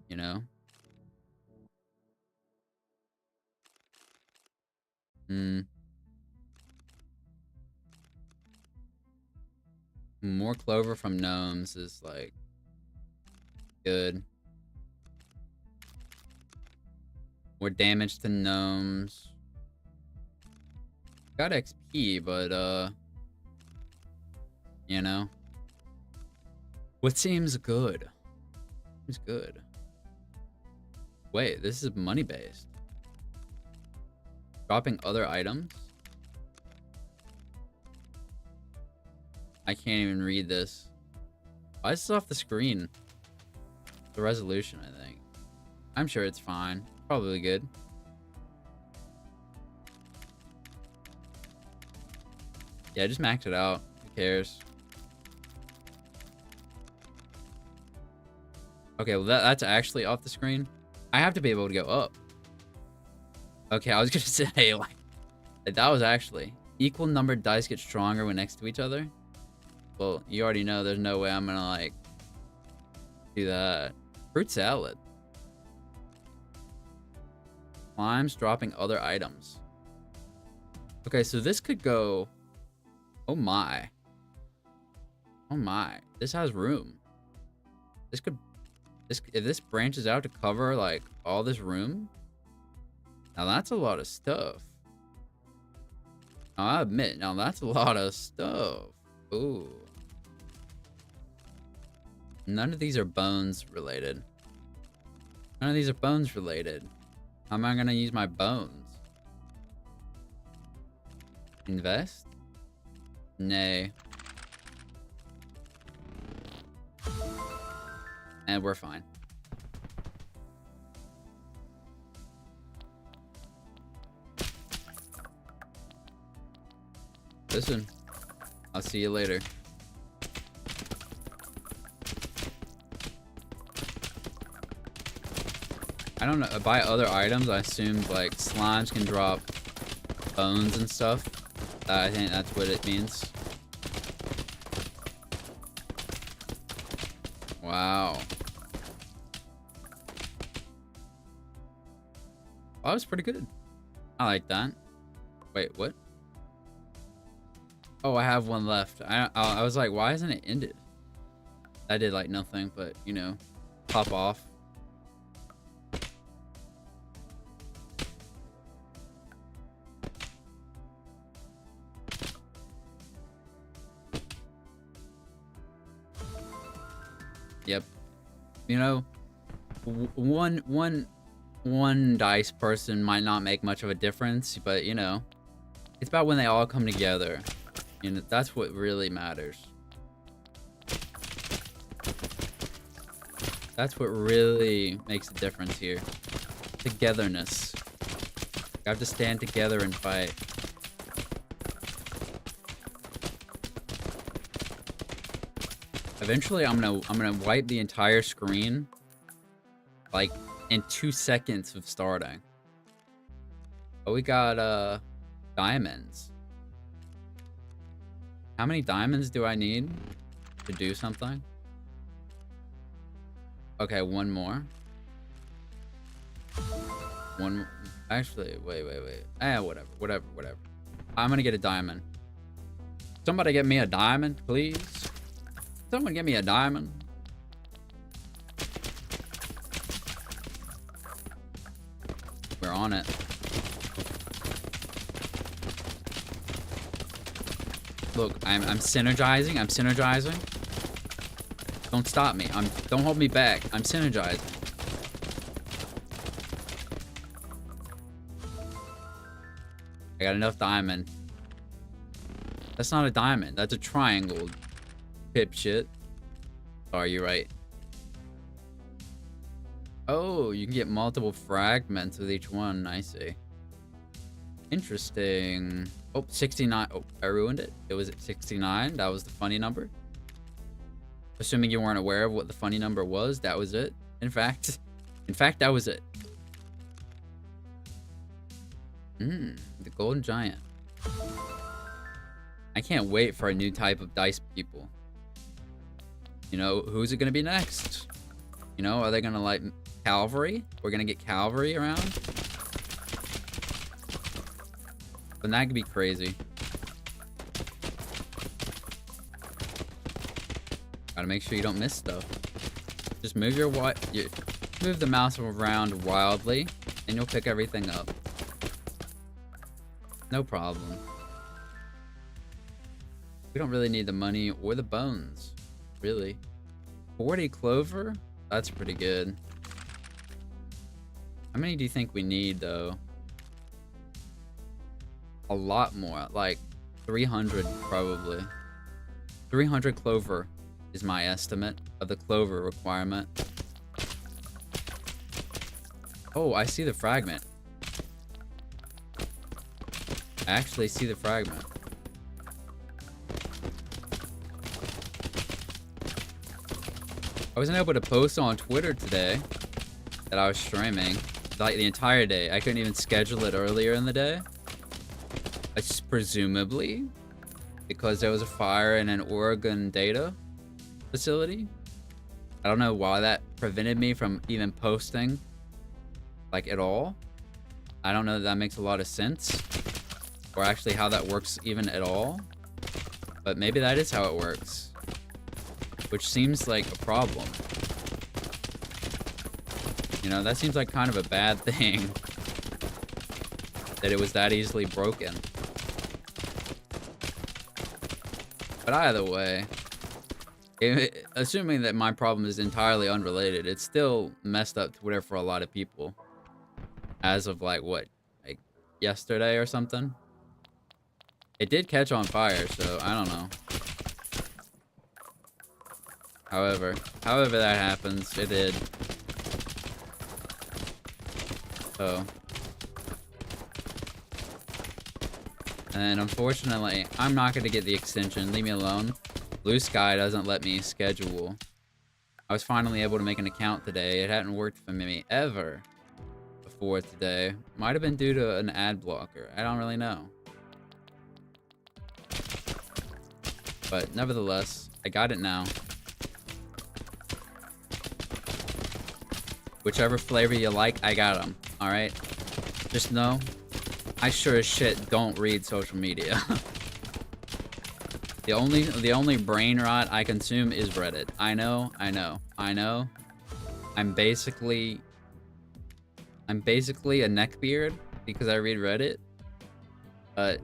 You know? More clover from gnomes is, like, good. More damage to gnomes. Got XP, but, you know. What seems good? Seems good. Wait, this is money-based. Dropping other items? I can't even read this. Why is this off the screen? The resolution, I think. I'm sure it's fine. Probably good. Yeah, just max it out. Who cares? Okay, well that's actually off the screen. I have to be able to go up. Okay, I was gonna say, like, that was actually... Equal numbered dice get stronger when next to each other. Well, you already know there's no way I'm gonna, like, do that. Fruit salad. Climbs dropping other items. Okay, so this could go... Oh my. Oh my. This has room. This could... If this branches out to cover, like, all this room... Now that's a lot of stuff. I'll admit, now that's a lot of stuff. Ooh. None of these are bones related. None of these are bones related. How am I gonna use my bones? Invest? Nay. And we're fine. Listen, I'll see you later. I don't know, buy other items, I assumed like slimes can drop bones and stuff. I think that's what it means. Wow. That was pretty good. I like that. Wait, what? Oh, I have one left. I was like, why isn't it ended? I did like nothing, but you know, pop off. Yep. You know, one dice person might not make much of a difference, but you know, it's about when they all come together. You know, that's what really matters. That's what really makes a difference here. Togetherness. You have to stand together and fight. Eventually, I'm gonna wipe the entire screen, like in 2 seconds of starting. Oh, we got diamonds. How many diamonds do I need to do something? Okay, one more. Actually, wait. Whatever. I'm gonna get a diamond. Somebody get me a diamond, please. Someone get me a diamond. We're on it. Look, I'm synergizing. I'm synergizing. Don't stop me. Don't hold me back. I'm synergizing. I got enough diamond. That's not a diamond. That's a triangle. Pip shit. Sorry, you're right. Oh, you can get multiple fragments with each one. I see. Interesting. Oh, 69. Oh, I ruined it. It was at 69. That was the funny number. Assuming you weren't aware of what the funny number was, that was it. In fact, that was it. The golden giant. I can't wait for a new type of dice people. You know, who's it gonna be next? You know, are they gonna like cavalry? We're gonna get cavalry around? But that could be crazy. Gotta make sure you don't miss stuff. Just move move the mouse around wildly, and you'll pick everything up. No problem. We don't really need the money or the bones, really. 40 clover? That's pretty good. How many do you think we need, though? A lot more, like 300 probably. 300 clover is my estimate of the clover requirement. Oh, I see the fragment. I actually see the fragment. I wasn't able to post on Twitter today that I was streaming, like the entire day. I couldn't even schedule it earlier in the day. It's presumably because there was a fire in an Oregon data facility. I don't know why that prevented me from even posting, like, at all. I don't know that makes a lot of sense, or actually how that works even at all. But maybe that is how it works, which seems like a problem. You know, that seems like kind of a bad thing, that it was that easily broken. But either way, assuming that my problem is entirely unrelated, it's still messed up Twitter for a lot of people. As of like, what, like yesterday or something? It did catch on fire, so I don't know. However that happens, it did. So. And unfortunately, I'm not going to get the extension. Leave me alone. Blue Sky doesn't let me schedule. I was finally able to make an account today. It hadn't worked for me ever before today. Might have been due to an ad blocker. I don't really know. But nevertheless, I got it now. Whichever flavor you like, I got them. Alright? Just know, I sure as shit don't read social media. The only brain rot I consume is Reddit. I know. I'm basically a neckbeard because I read Reddit. But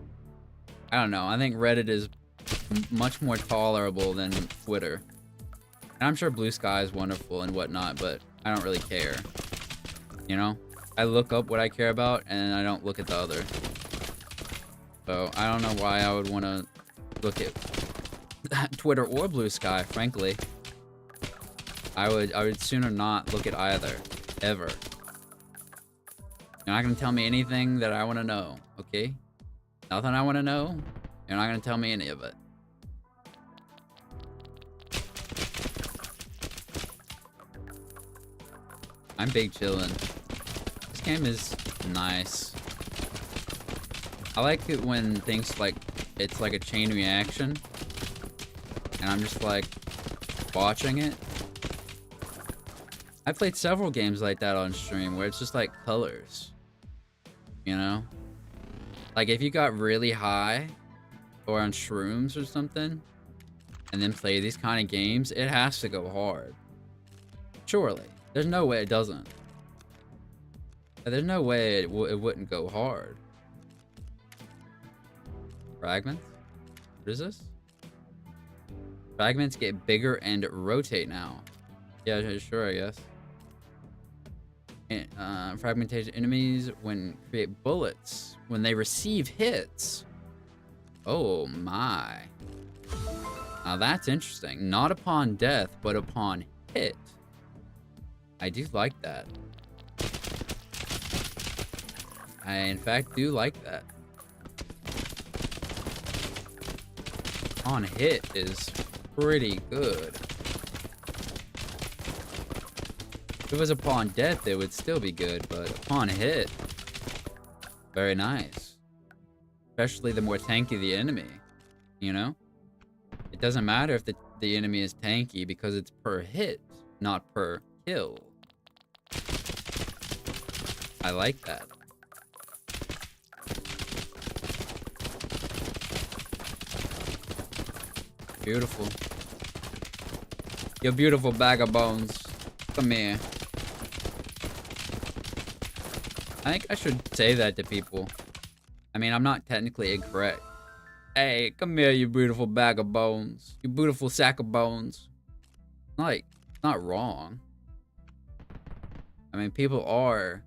I don't know. I think Reddit is much more tolerable than Twitter. And I'm sure Blue Sky is wonderful and whatnot, but I don't really care. You know? I look up what I care about, and I don't look at the other. So, I don't know why I would want to look at Twitter or Blue Sky, frankly. I would sooner not look at either. Ever. You're not going to tell me anything that I want to know, okay? Nothing I want to know. You're not going to tell me any of it. I'm big chillin'. This game is nice. I like it when things like, it's like a chain reaction. And I'm just like, watching it. I played several games like that on stream where it's just like colors. You know? Like if you got really high or on shrooms or something and then play these kind of games, it has to go hard. Surely. There's no way it doesn't. There's no way it wouldn't go hard. Fragments? What is this? Fragments get bigger and rotate now. Yeah, sure, I guess. And, fragmentation enemies when create bullets. When they receive hits. Oh my. Now that's interesting. Not upon death, but upon hit. I do like that. I, in fact, do like that. On hit is pretty good. If it was upon death, it would still be good, but upon hit, very nice. Especially the more tanky the enemy, you know? It doesn't matter if the enemy is tanky because it's per hit, not per kill. I like that. Beautiful. You beautiful bag of bones. Come here. I think I should say that to people. I mean, I'm not technically incorrect. Hey, come here, you beautiful bag of bones. You beautiful sack of bones. Like, not wrong. I mean, people are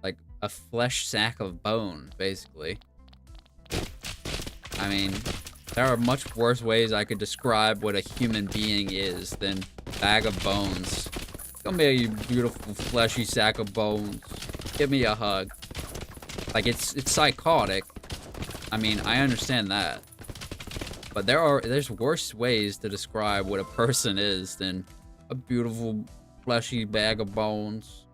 like a flesh sack of bone, basically. I mean, there are much worse ways I could describe what a human being is than bag of bones. Come here, you beautiful fleshy sack of bones. Give me a hug. Like, it's psychotic. I mean, I understand that. But there's worse ways to describe what a person is than a beautiful fleshy bag of bones.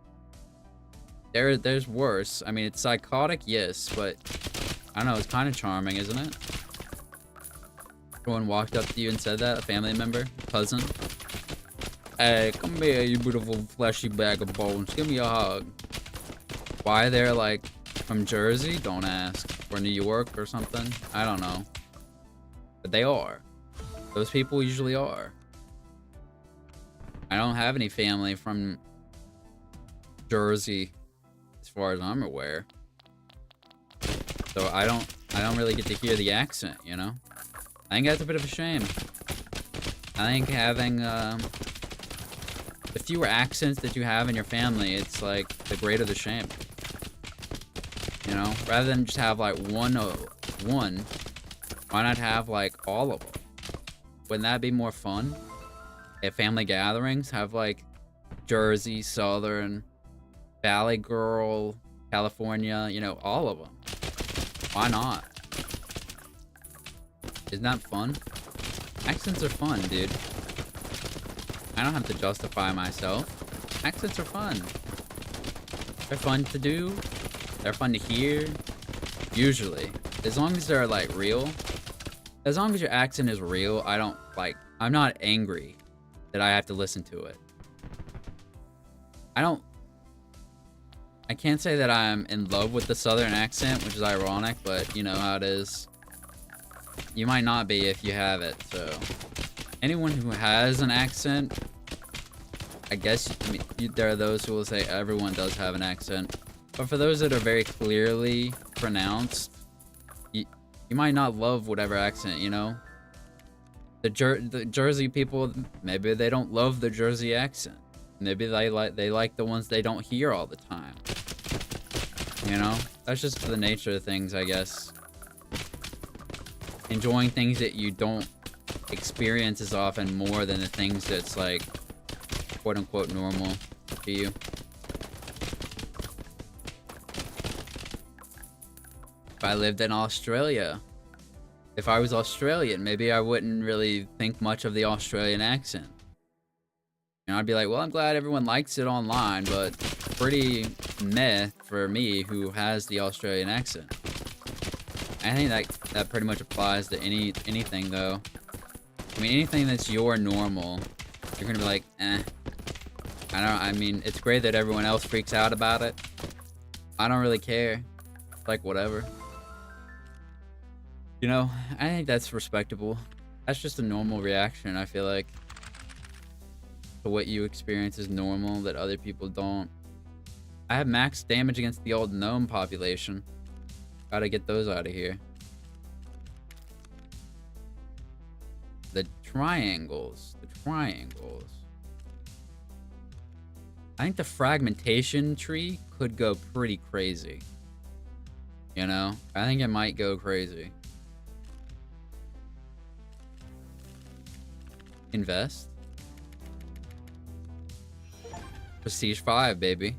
There's worse. I mean, it's psychotic, yes, but I don't know, it's kind of charming, isn't it? Someone walked up to you and said that, a family member, cousin. Hey, come here, you beautiful fleshy bag of bones. Give me a hug. Why they're like from Jersey? Don't ask. Or New York or something. I don't know. But they are. Those people usually are. I don't have any family from Jersey, as far as I'm aware. So I don't really get to hear the accent, you know? I think that's a bit of a shame. I think having the fewer accents that you have in your family, it's like the greater the shame. You know, rather than just have like one, why not have like all of them? Wouldn't that be more fun? At family gatherings, have like Jersey, Southern, Valley Girl, California, you know, all of them. Why not? Isn't that fun? Accents are fun, dude. I don't have to justify myself. Accents are fun. They're fun to do. They're fun to hear. Usually. As long as they're like real. As long as your accent is real, I'm not angry that I have to listen to it. I can't say that I'm in love with the Southern accent, which is ironic, but you know how it is. You might not be if you have it, so. Anyone who has an accent, I guess, there are those who will say everyone does have an accent. But for those that are very clearly pronounced, you might not love whatever accent, you know? The Jersey people, maybe they don't love the Jersey accent. Maybe they like the ones they don't hear all the time. You know? That's just the nature of things, I guess. Enjoying things that you don't experience as often more than the things that's like quote unquote normal to you. If I lived in Australia, if I was Australian, maybe I wouldn't really think much of the Australian accent. You know, I'd be like, well, I'm glad everyone likes it online, but pretty meh for me who has the Australian accent. I think that pretty much applies to anything though. I mean, anything that's your normal, you're gonna be like, eh. I mean, it's great that everyone else freaks out about it. I don't really care. It's like, whatever. You know, I think that's respectable. That's just a normal reaction, I feel like. To what you experience is normal that other people don't. I have max damage against the old gnome population. Gotta get those out of here. The triangles. I think the fragmentation tree could go pretty crazy. You know? I think it might go crazy. Invest. Prestige 5, baby.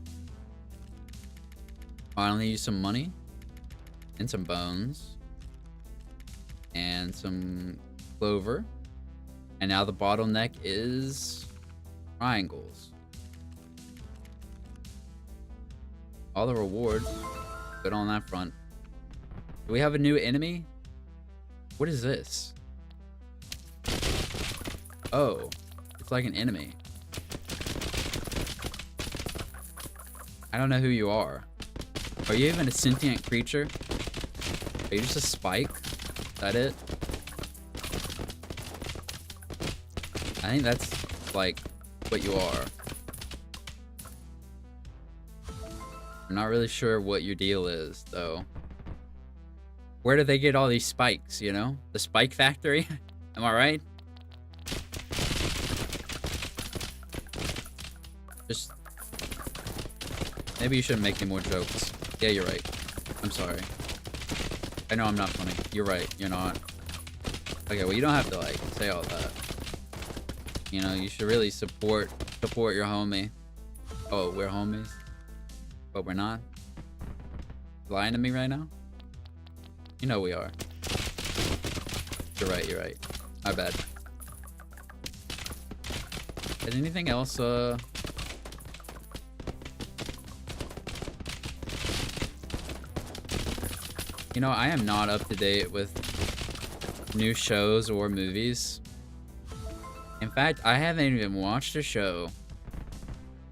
Finally use some money. And some bones. And some clover. And now the bottleneck is triangles. All the rewards. Good on that front. Do we have a new enemy? What is this? Oh, it's like an enemy. I don't know who you are. Are you even a sentient creature? Are you just a spike? Is that it? I think that's like what you are. I'm not really sure what your deal is though. Where do they get all these spikes, you know? The spike factory? Am I right? Just... Maybe you shouldn't make any more jokes. Yeah, you're right. I'm sorry. I know I'm not funny. You're right. You're not. Okay, well, you don't have to, like, say all that. You know, you should really support your homie. Oh, we're homies? But we're not? Lying to me right now? You know we are. You're right, you're right. My bad. Is anything else, You know, I am not up to date with new shows or movies. In fact, I haven't even watched a show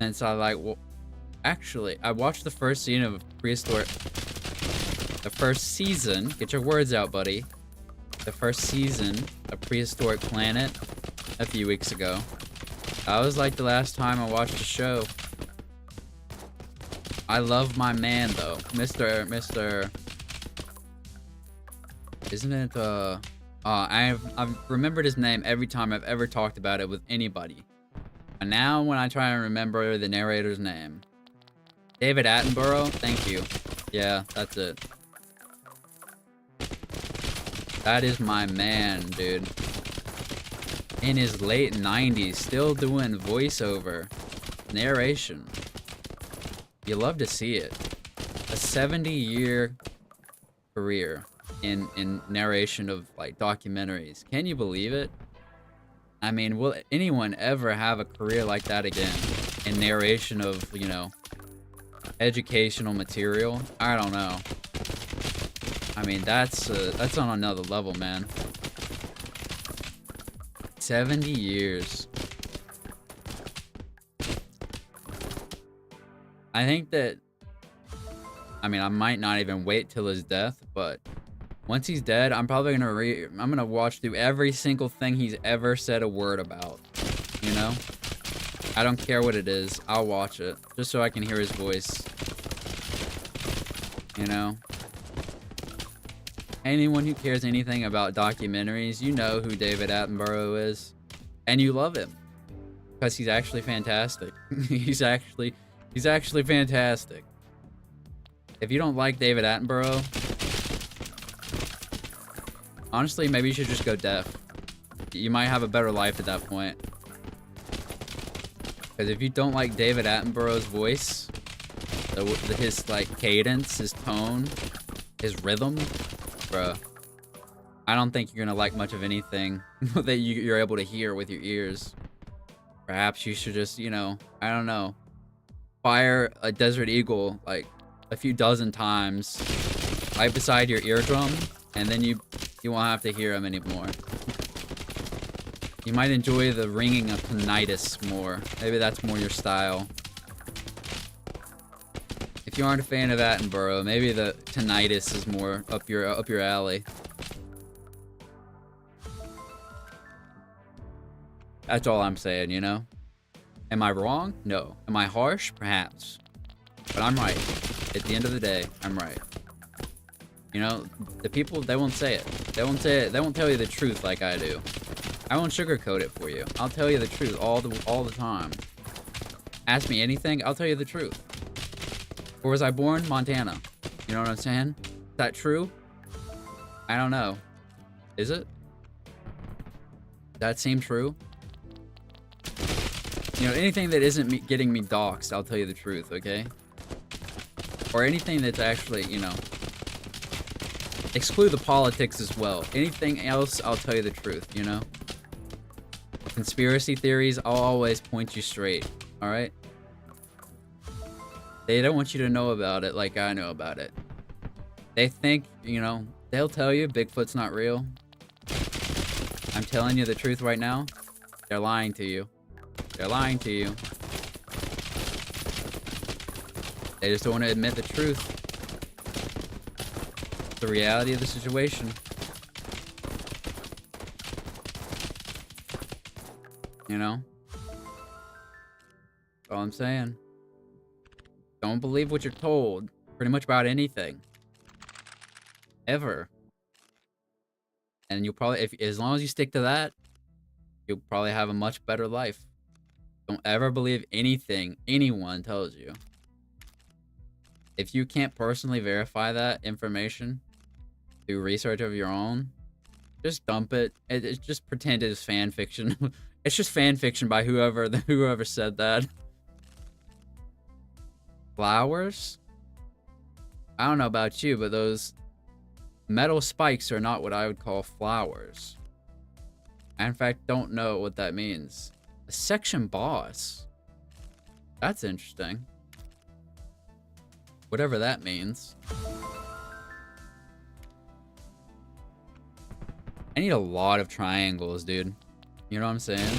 since actually, I watched the first season of Prehistoric. The first season, get your words out, buddy. The first season of Prehistoric Planet a few weeks ago. That was like the last time I watched a show. I love my man though, Mr. Isn't it, I've remembered his name every time I've ever talked about it with anybody. And now when I try and remember the narrator's name. David Attenborough? Thank you. Yeah, that's it. That is my man, dude. In his late 90s, still doing voiceover. Narration. You love to see it. A 70-year career in narration of like documentaries. Can you believe it? I mean, will anyone ever have a career like that again in narration of, you know, educational material? I don't know. I mean, that's on another level, man. 70 years. I think that, I mean, I might not even wait till his death, but once he's dead, I'm probably gonna watch through every single thing he's ever said a word about. You know? I don't care what it is. I'll watch it. Just so I can hear his voice. You know? Anyone who cares anything about documentaries, you know who David Attenborough is. And you love him. Because he's actually fantastic. he's actually fantastic. If you don't like David Attenborough, honestly, maybe you should just go deaf. You might have a better life at that point. Because if you don't like David Attenborough's voice, his like cadence, his tone, his rhythm, bruh, I don't think you're gonna like much of anything that you're able to hear with your ears. Perhaps you should just, you know, I don't know, fire a Desert Eagle like a few dozen times right beside your eardrum, and then you won't have to hear him anymore. You might enjoy the ringing of tinnitus more. Maybe that's more your style. If you aren't a fan of Attenborough, maybe the tinnitus is more up your alley. That's all I'm saying, you know? Am I wrong? No. Am I harsh? Perhaps. But I'm right. At the end of the day, I'm right. You know, the people, they won't say it. They won't say it. They won't tell you the truth like I do. I won't sugarcoat it for you. I'll tell you the truth all the time. Ask me anything, I'll tell you the truth. Where was I born? Montana. You know what I'm saying? Is that true? I don't know. Is it? Does that seem true? You know, anything that isn't getting me doxxed, I'll tell you the truth, okay? Or anything that's actually, you know, exclude the politics as well. Anything else, I'll tell you the truth, you know? Conspiracy theories, I'll always point you straight, alright? They don't want you to know about it like I know about it. They think, you know, they'll tell you Bigfoot's not real. I'm telling you the truth right now. They're lying to you. They're lying to you. They just don't want to admit the truth. The reality of the situation. You know? That's all I'm saying. Don't believe what you're told. Pretty much about anything. Ever. And you'll probably, as long as you stick to that, you'll probably have a much better life. Don't ever believe anything anyone tells you. If you can't personally verify that information through research of your own, just dump it. It's just pretend it is fan fiction. It's just fan fiction by whoever said that. Flowers? I don't know about you, but those metal spikes are not what I would call flowers. I, in fact, don't know what that means. A section boss? That's interesting. Whatever that means. I need a lot of triangles, dude. You know what I'm saying?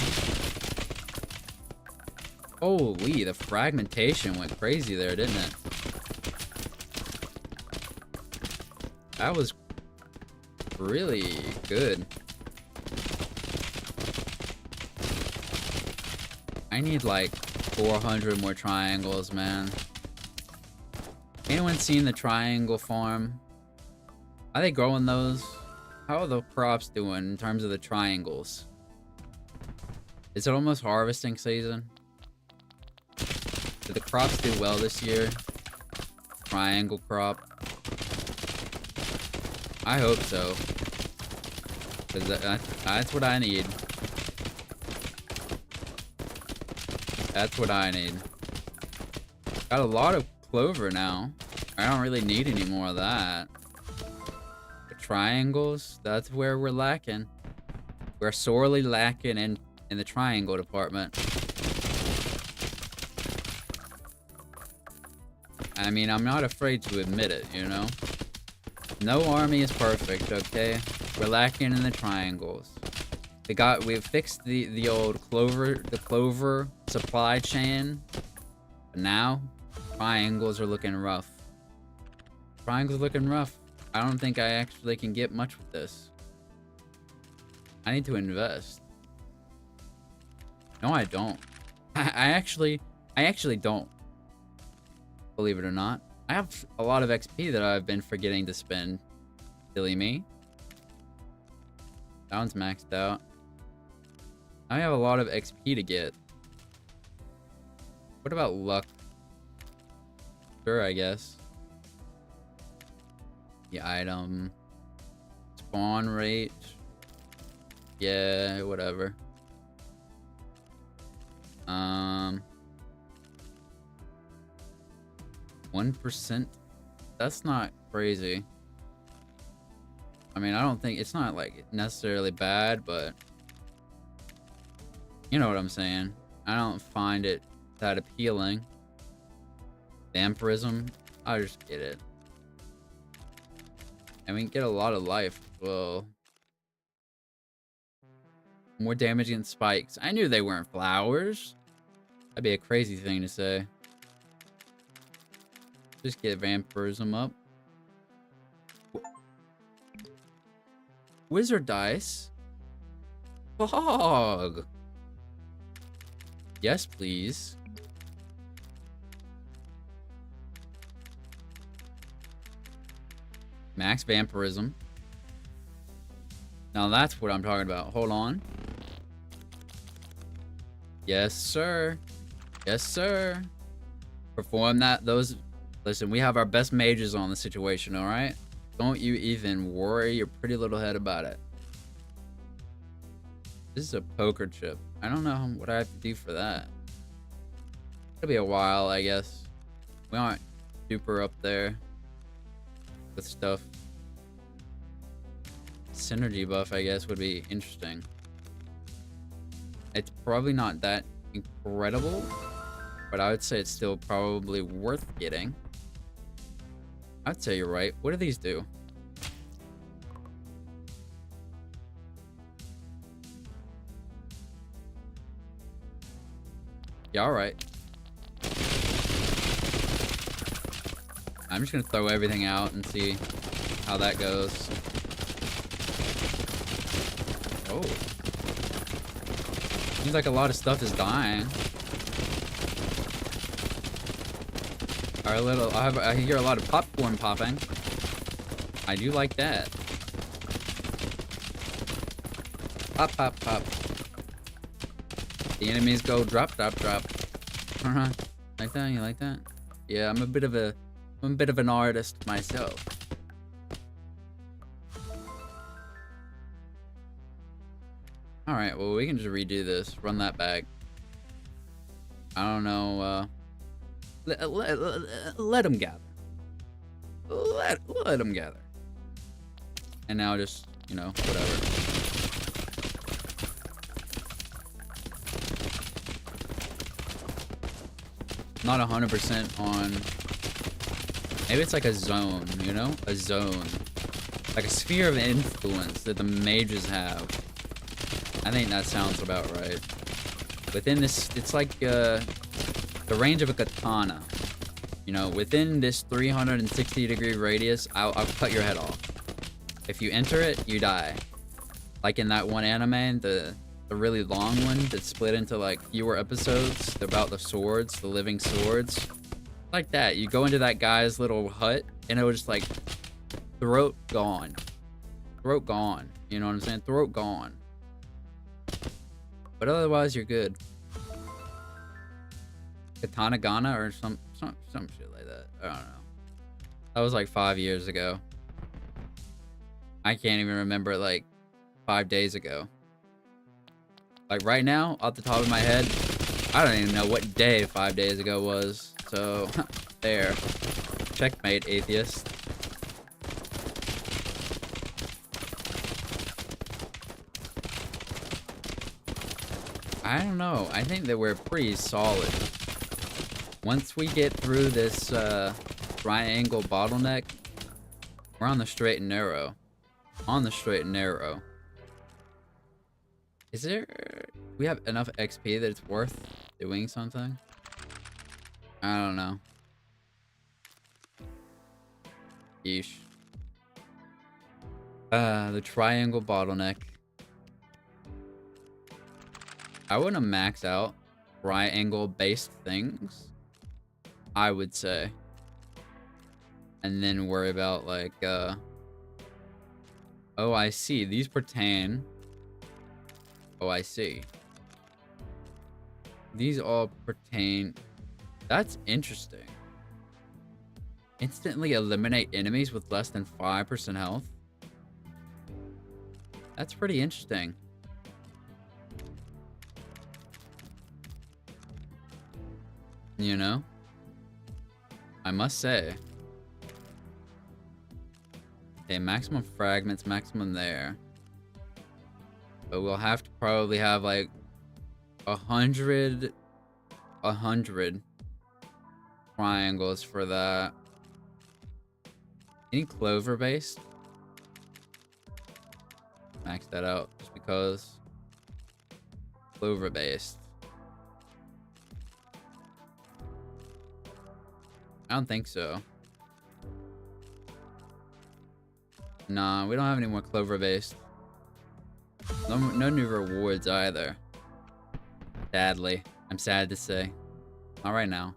Holy, the fragmentation went crazy there, didn't it? That was really good. I need like 400 more triangles, man. Anyone seen the triangle farm? Are they growing those? How are the crops doing in terms of the triangles? Is it almost harvesting season? Did the crops do well this year? Triangle crop. I hope so. Because that's what I need. That's what I need. Got a lot of clover now. I don't really need any more of that. The triangles, that's where we're lacking. We're sorely lacking in the triangle department. I mean, I'm not afraid to admit it, you know? No army is perfect, okay? We're lacking in the triangles. We've fixed the old clover supply chain. But now, triangles are looking rough. Triangles are looking rough. I don't think I actually can get much with this. I need to invest. No, I don't. I actually don't. Believe it or not. I have a lot of XP that I've been forgetting to spend. Silly me. That one's maxed out. I have a lot of XP to get. What about luck? Sure, I guess. The item. Spawn rate. Yeah, whatever. 1%? That's not crazy. I mean, I don't think it's not like necessarily bad, but you know what I'm saying. I don't find it that appealing. Vampirism, I just get it. And we can get a lot of life as well. More damage against spikes. I knew they weren't flowers. That'd be a crazy thing to say. Just get vampirism up. Wizard dice. Fog. Yes, please. Max vampirism. Now that's what I'm talking about. Hold on. Yes, sir. Yes, sir. Perform that. Listen, we have our best mages on the situation, all right? Don't you even worry your pretty little head about it. This is a poker chip. I don't know what I have to do for that. It'll be a while, I guess. We aren't super up there with stuff. Synergy buff, I guess, would be interesting. It's probably not that incredible, but I would say it's still probably worth getting. I'd say you're right. What do these do? Yeah, alright. I'm just gonna throw everything out and see how that goes. Oh. Seems like a lot of stuff is dying. I hear a lot of popcorn popping. I do like that. Pop, pop, pop. The enemies go drop, drop, drop. Like that? You like that? Yeah, I'm a bit of an artist myself. Alright, well, we can just redo this. Run that back. I don't know, let them gather. Let them gather. And now just, you know, whatever. Not 100% on... Maybe it's like a zone, you know? A zone. Like a sphere of influence that the mages have. I think that sounds about right. Within this, it's like the range of a katana. You know, within this 360-degree radius, I'll cut your head off. If you enter it, you die. Like in that one anime, the really long one that's split into like fewer episodes about the swords, the living swords. Like that. You go into that guy's little hut, and it was just like, throat gone. Throat gone. You know what I'm saying? Throat gone. But otherwise, you're good. Katana Gana or some shit like that. I don't know. That was like 5 years ago. I can't even remember it like 5 days ago. Like right now, off the top of my head, I don't even know what day 5 days ago was. So, there. Checkmate, atheist. I don't know. I think that we're pretty solid. Once we get through this triangle bottleneck, we're on the straight and narrow. On the straight and narrow. Is there... we have enough XP that it's worth doing something? I don't know. Yeesh. The triangle bottleneck. I wouldn't max out triangle-based things, I would say. And then worry about, like, Oh, I see. These pertain. Oh, I see. These all pertain. That's interesting. Instantly eliminate enemies with less than 5% health. That's pretty interesting. You know? I must say. Okay, maximum fragments, maximum there. But we'll have to probably have like 100 triangles for that. Any clover based? Max that out just because. Clover based. I don't think so. Nah, we don't have any more clover based. No new rewards either. Sadly. I'm sad to say. Not right now.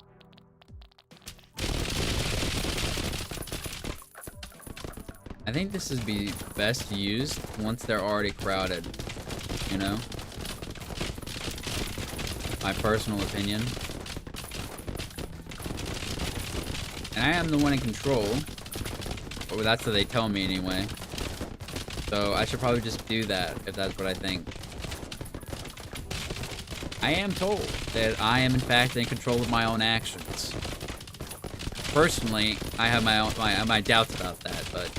I think this would be best used once they're already crowded. You know? My personal opinion. And I am the one in control. Or that's what they tell me anyway. So I should probably just do that if that's what I think. I am told that I am in fact in control of my own actions. Personally, I have my doubts about that, but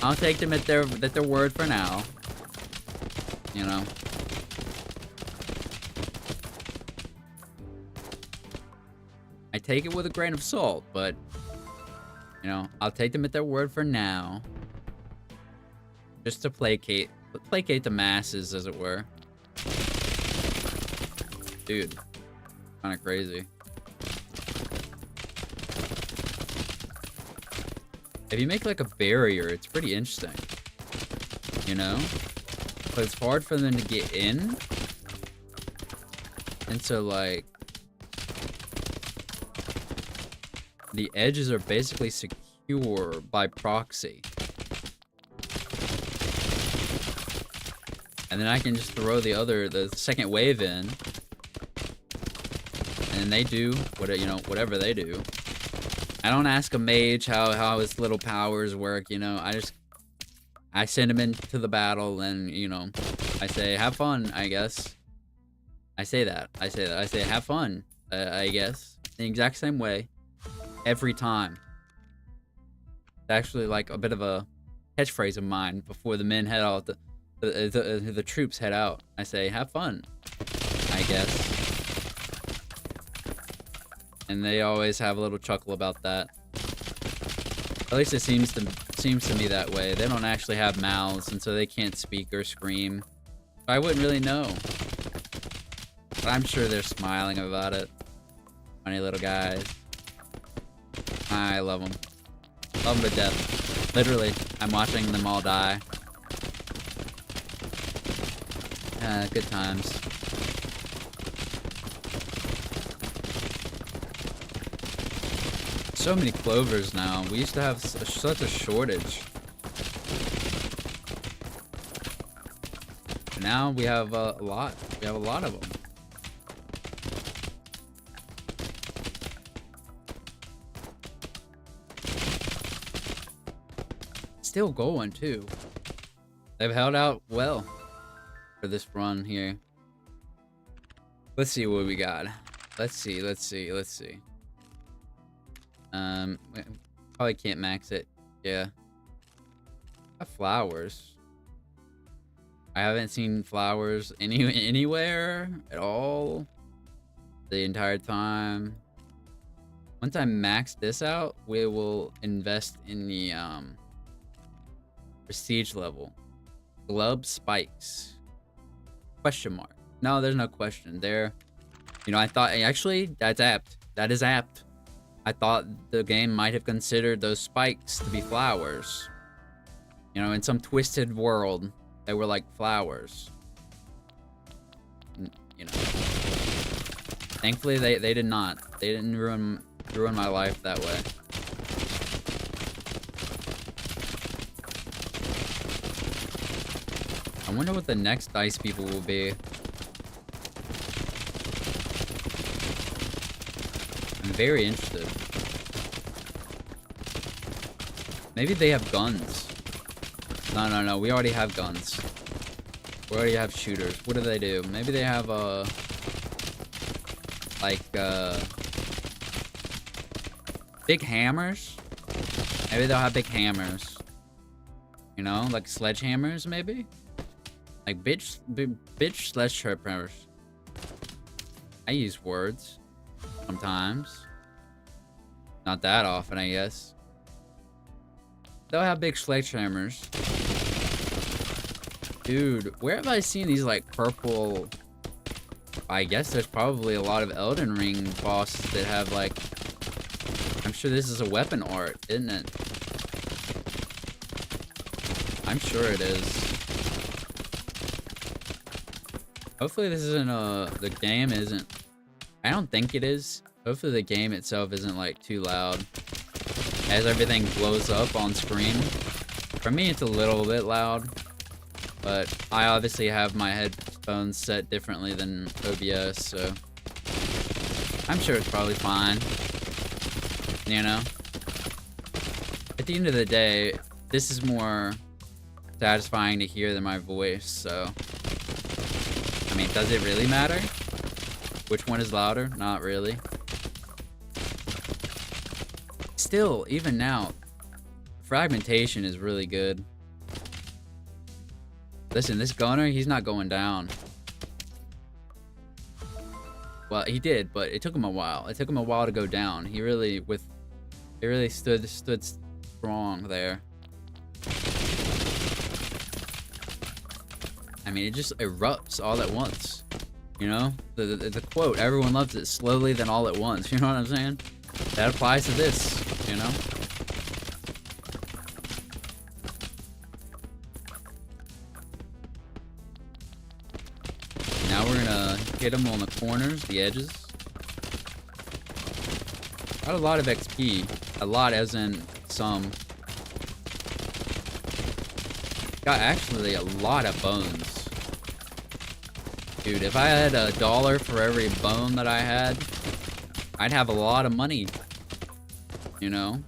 I'll take them at their word for now. You know. I take it with a grain of salt, but you know, I'll take them at their word for now. Just to placate the masses, as it were. Dude, kind of crazy. If you make like a barrier, it's pretty interesting. You know? But it's hard for them to get in. And so like the edges are basically secure by proxy. And then I can just throw the second wave in. And they do whatever they do. I don't ask a mage how his little powers work, you know. I send him into the battle and, you know, I say, have fun, I guess. I say that. I say, have fun, I guess. The exact same way. Every time. It's actually like a bit of a catchphrase of mine before the men head out, the troops head out. I say, have fun, I guess. And they always have a little chuckle about that. At least it seems to me that way. They don't actually have mouths, and so they can't speak or scream. I wouldn't really know. But I'm sure they're smiling about it. Funny little guys. I love them. Love them to death. Literally, I'm watching them all die. Good times. So many clovers now. We used to have such a shortage. Now we have a lot. We have a lot of them. Still going too. They've held out well for this run here. Let's see what we got. Let's see. Probably can't max it. Yeah. Flowers. I haven't seen flowers anywhere at all the entire time. Once I max this out, we will invest in the prestige level. Glub spikes. Question mark. No, there's no question there. You know, I thought actually that's apt. That is apt. I thought the game might have considered those spikes to be flowers. You know, in some twisted world, they were like flowers. You know. Thankfully, they did not. They didn't ruin my life that way. I wonder what the next Dice people will be. I'm very interested. Maybe they have guns. No. We already have guns. We already have shooters. What do they do? Maybe they have, big hammers? Maybe they'll have big hammers. You know, like sledgehammers, maybe? Like bitch sledgehammers. I use words. Sometimes. Not that often, I guess. They'll have big sledgehammers. Dude, where have I seen these, like, purple... I guess there's probably a lot of Elden Ring bosses that have, like... I'm sure this is a weapon art, isn't it? I'm sure it is. Hopefully this isn't, the game isn't... I don't think it is. Hopefully the game itself isn't, like, too loud. As everything blows up on screen. For me, it's a little bit loud. But I obviously have my headphones set differently than OBS, so... I'm sure it's probably fine. You know? At the end of the day, this is more satisfying to hear than my voice, so... I mean, does it really matter? Which one is louder? Not really. Still, even now, fragmentation is really good. Listen, this gunner, he's not going down. Well, he did, but it took him a while. It took him a while to go down. He really, stood strong there. I mean, it just erupts all at once. You know? The quote, everyone loves it slowly then all at once. You know what I'm saying? That applies to this, you know? Now we're gonna hit them on the corners, the edges. Got a lot of XP. A lot as in some. Got actually a lot of bones. Dude, if I had $1 for every bone that I had, I'd have a lot of money. You know?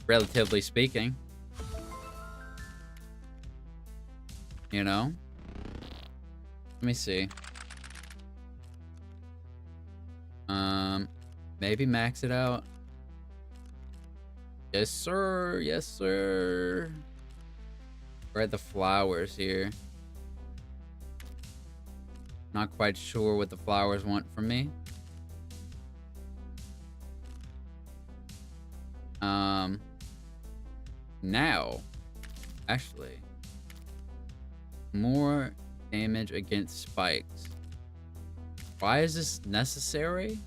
Relatively speaking. You know? Let me see. Maybe max it out. Yes, sir. Yes, sir. We're at the flowers here. Not quite sure what the flowers want from me. Now, actually, more damage against spikes. Why is this necessary?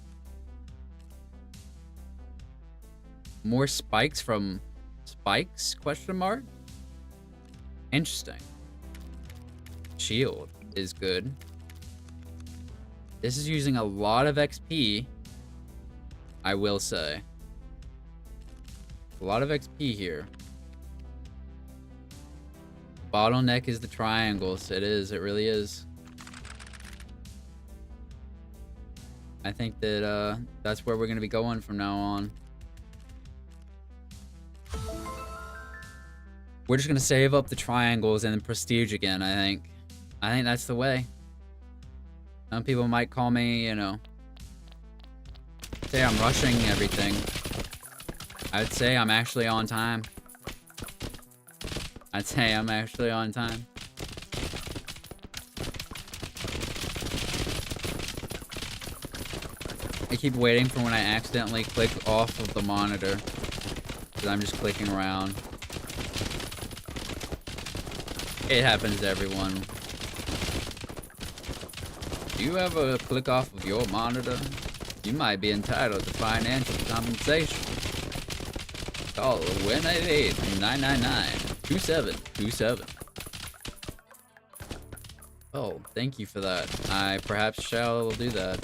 More spikes from spikes? Question mark? Interesting. Shield is good. This is using a lot of XP, I will say. A lot of XP here. Bottleneck is the triangles. It is. It really is. I think that that's where we're going to be going from now on. We're just going to save up the triangles and then prestige again, I think. I think that's the way. Some people might call me, you know, say I'm rushing everything. I'd say I'm actually on time. I'd say I'm actually on time. I keep waiting for when I accidentally click off of the monitor. Because I'm just clicking around. It happens to everyone. Do you ever click off of your monitor? You might be entitled to financial compensation. Call 1-888-999-2727. Oh, thank you for that. I perhaps shall do that.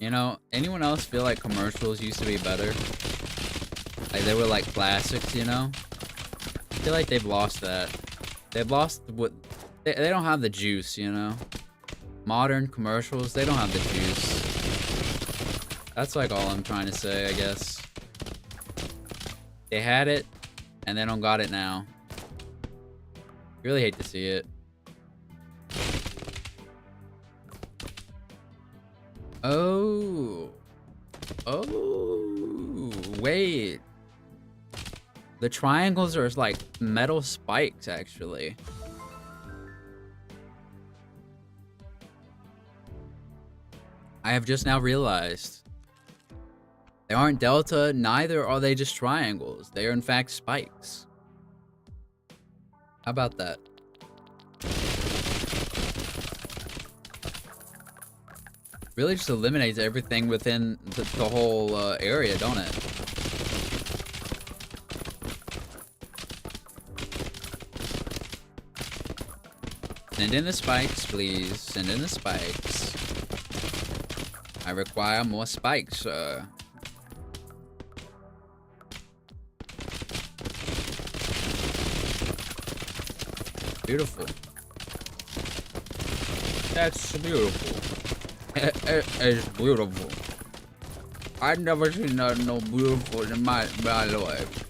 You know, anyone else feel like commercials used to be better? Like, they were like classics, you know? I feel like they've lost that. They've lost what... They don't have the juice, you know? Modern commercials, they don't have the juice. That's like all I'm trying to say, I guess. They had it, and they don't got it now. Really hate to see it. Oh. Oh. Wait. The triangles are like metal spikes, actually. I have just now realized. They aren't delta, neither are they just triangles. They are in fact spikes. How about that? Really just eliminates everything within the whole area, don't it? Send in the spikes, please. Send in the spikes. I require more spikes, sir. Beautiful. That's beautiful. It's beautiful. I've never seen nothing no beautiful in my life.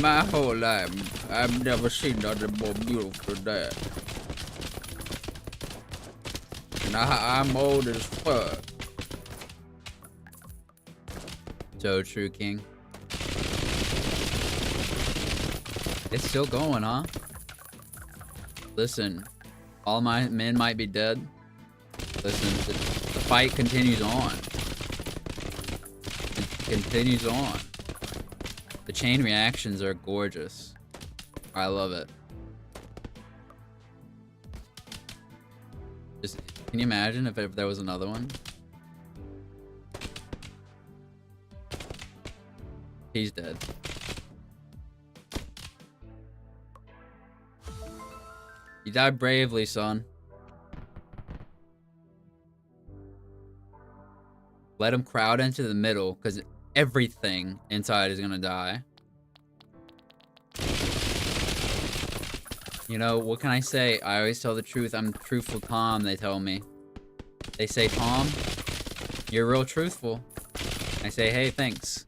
My whole life, I've never seen nothing more beautiful than that. And I'm old as fuck. So true, King. It's still going, huh? Listen, all my men might be dead. Listen, the fight continues on. It continues on. The chain reactions are gorgeous. I love it. Just, can you imagine if there was another one? He's dead. You died bravely, son. Let him crowd into the middle, because everything inside is gonna die. You know, what can I say? I always tell the truth. I'm truthful Tom, they tell me. They say, Tom, you're real truthful. I say, hey, thanks.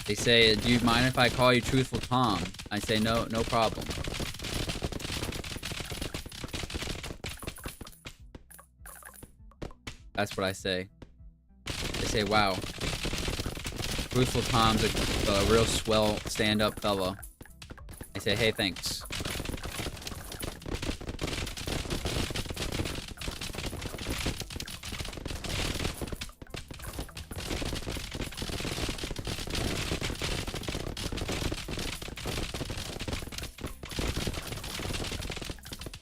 They say, do you mind if I call you Truthful Tom? I say, no problem. That's what I say. They say, wow. Truthful Tom's a real swell stand-up fella. I say, hey, thanks.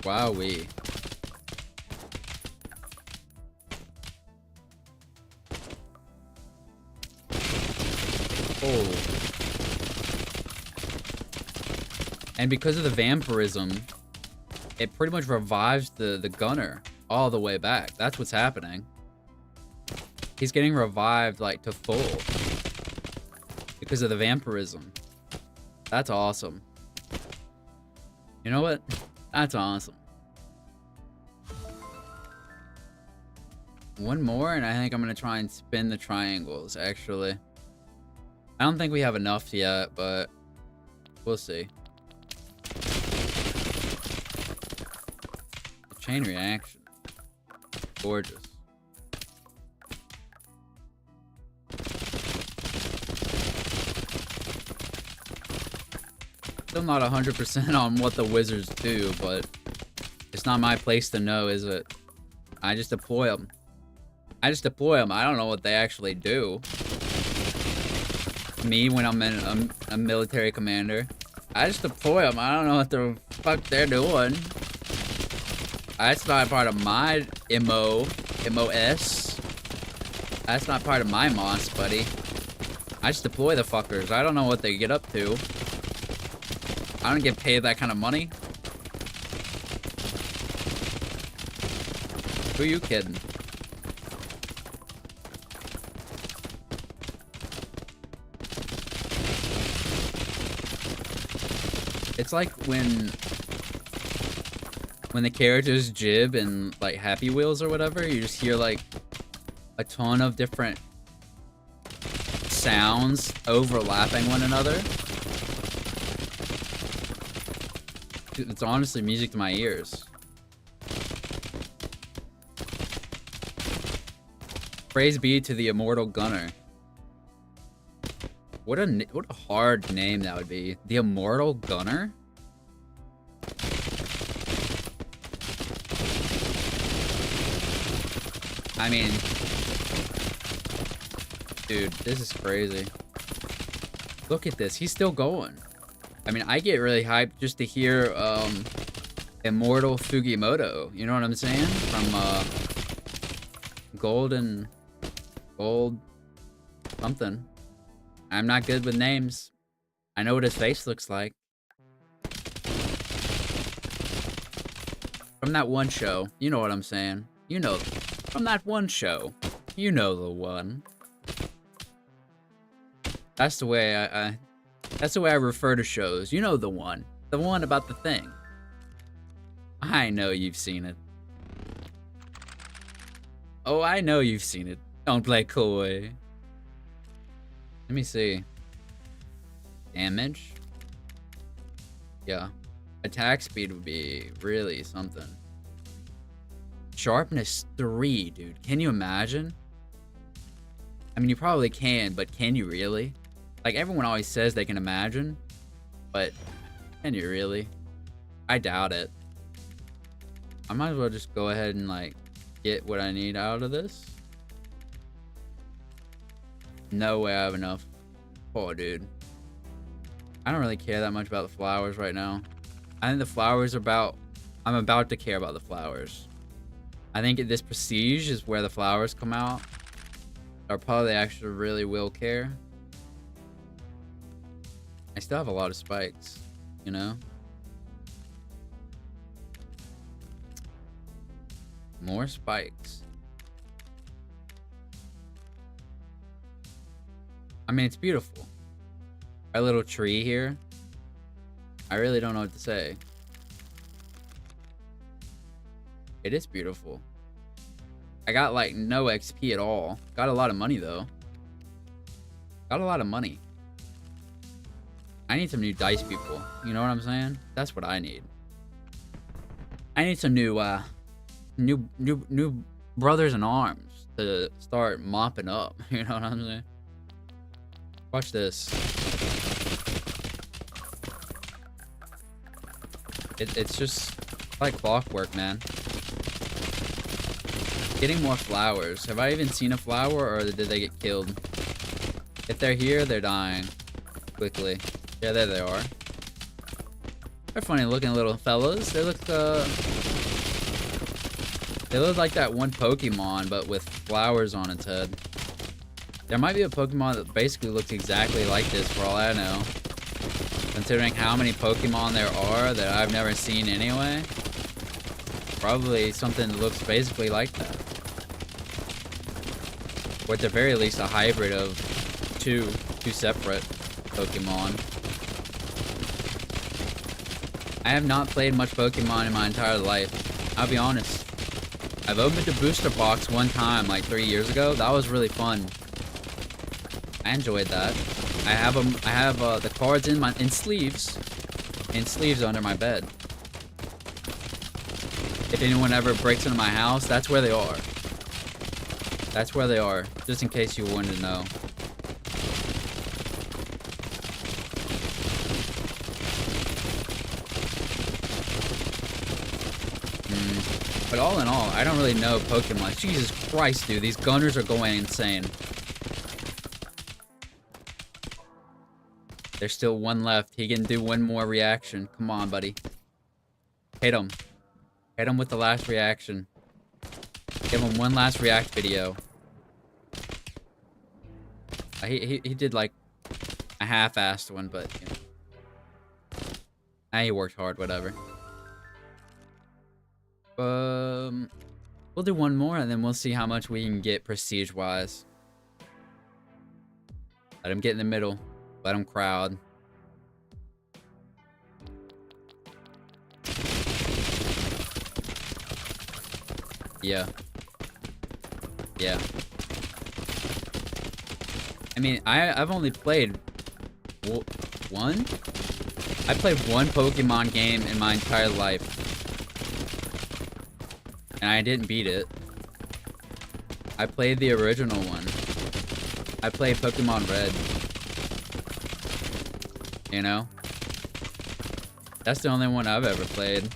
Wowee. Oh. And because of the vampirism, it pretty much revives the gunner all the way back. That's what's happening. He's getting revived like to full because of the vampirism. That's awesome. You know what? That's awesome. One more, and I think I'm gonna try and spin the triangles, actually. I don't think we have enough yet, but we'll see. The chain reaction. Gorgeous. Still not 100% on what the wizards do, but it's not my place to know, is it? I just deploy them. I don't know what they actually do. Me, when I'm a military commander, I just deploy them. I don't know what the fuck they're doing. That's not part of my MOS. That's not part of my MOS, buddy. I just deploy the fuckers. I don't know what they get up to. I don't get paid that kind of money. Who are you kidding? It's like when the characters jib in like Happy Wheels or whatever, you just hear like a ton of different sounds overlapping one another. It's honestly music to my ears. Praise be to the immortal gunner. What a hard name that would be. The immortal gunner? I mean, dude, this is crazy. Look at this. He's still going. I mean, I get really hyped just to hear Immortal Fugimoto. You know what I'm saying? From Gold something. I'm not good with names. I know what his face looks like. From that one show. You know what I'm saying. You know. From that one show. You know the one. That's the way that's the way I refer to shows. You know the one. The one about the thing. I know you've seen it. Oh, I know you've seen it. Don't play coy. Let me see. Damage? Yeah. Attack speed would be really something. Sharpness 3, dude. Can you imagine? I mean, you probably can, but can you really? Like, everyone always says they can imagine, but can you really? I doubt it. I might as well just go ahead and, like, get what I need out of this. No way I have enough. Oh, dude. I don't really care that much about the flowers right now. I think the flowers are about... I'm about to care about the flowers. I think this prestige is where the flowers come out. Or probably actually really will care. I still have a lot of spikes, you know? More spikes. I mean, it's beautiful. Our little tree here. I really don't know what to say. It is beautiful. I got like no XP at all. Got a lot of money though. Got a lot of money. I need some new dice people. You know what I'm saying? That's what I need. I need some new new brothers in arms to start mopping up. You know what I'm saying? Watch this. It's just like clockwork, man. Getting more flowers. Have I even seen a flower, or did they get killed? If they're here, they're dying quickly. Yeah, there they are. They're funny looking little fellas. They look like that one Pokemon, but with flowers on its head. There might be a Pokemon that basically looks exactly like this, for all I know. Considering how many Pokemon there are that I've never seen anyway. Probably something that looks basically like that. Or at the very least, a hybrid of two separate Pokemon. I have not played much Pokemon in my entire life. I'll be honest. I've opened a booster box one time, like 3 years ago. That was really fun. I enjoyed that. I have them. I have the cards in sleeves, under my bed. If anyone ever breaks into my house, that's where they are. That's where they are. Just in case you wanted to know. But all in all, I don't really know Pokemon. Jesus Christ, dude. These gunners are going insane. There's still one left. He can do one more reaction. Come on, buddy. Hit him. Hit him with the last reaction. Give him one last react video. He did like a half-assed one, but you know. He worked hard, whatever. We'll do one more and then we'll see how much we can get prestige-wise. Let him get in the middle. Let him crowd. Yeah. Yeah. I mean, I've only played one? I played one Pokemon game in my entire life. And I didn't beat it. I played the original one. I played Pokemon Red. You know? That's the only one I've ever played.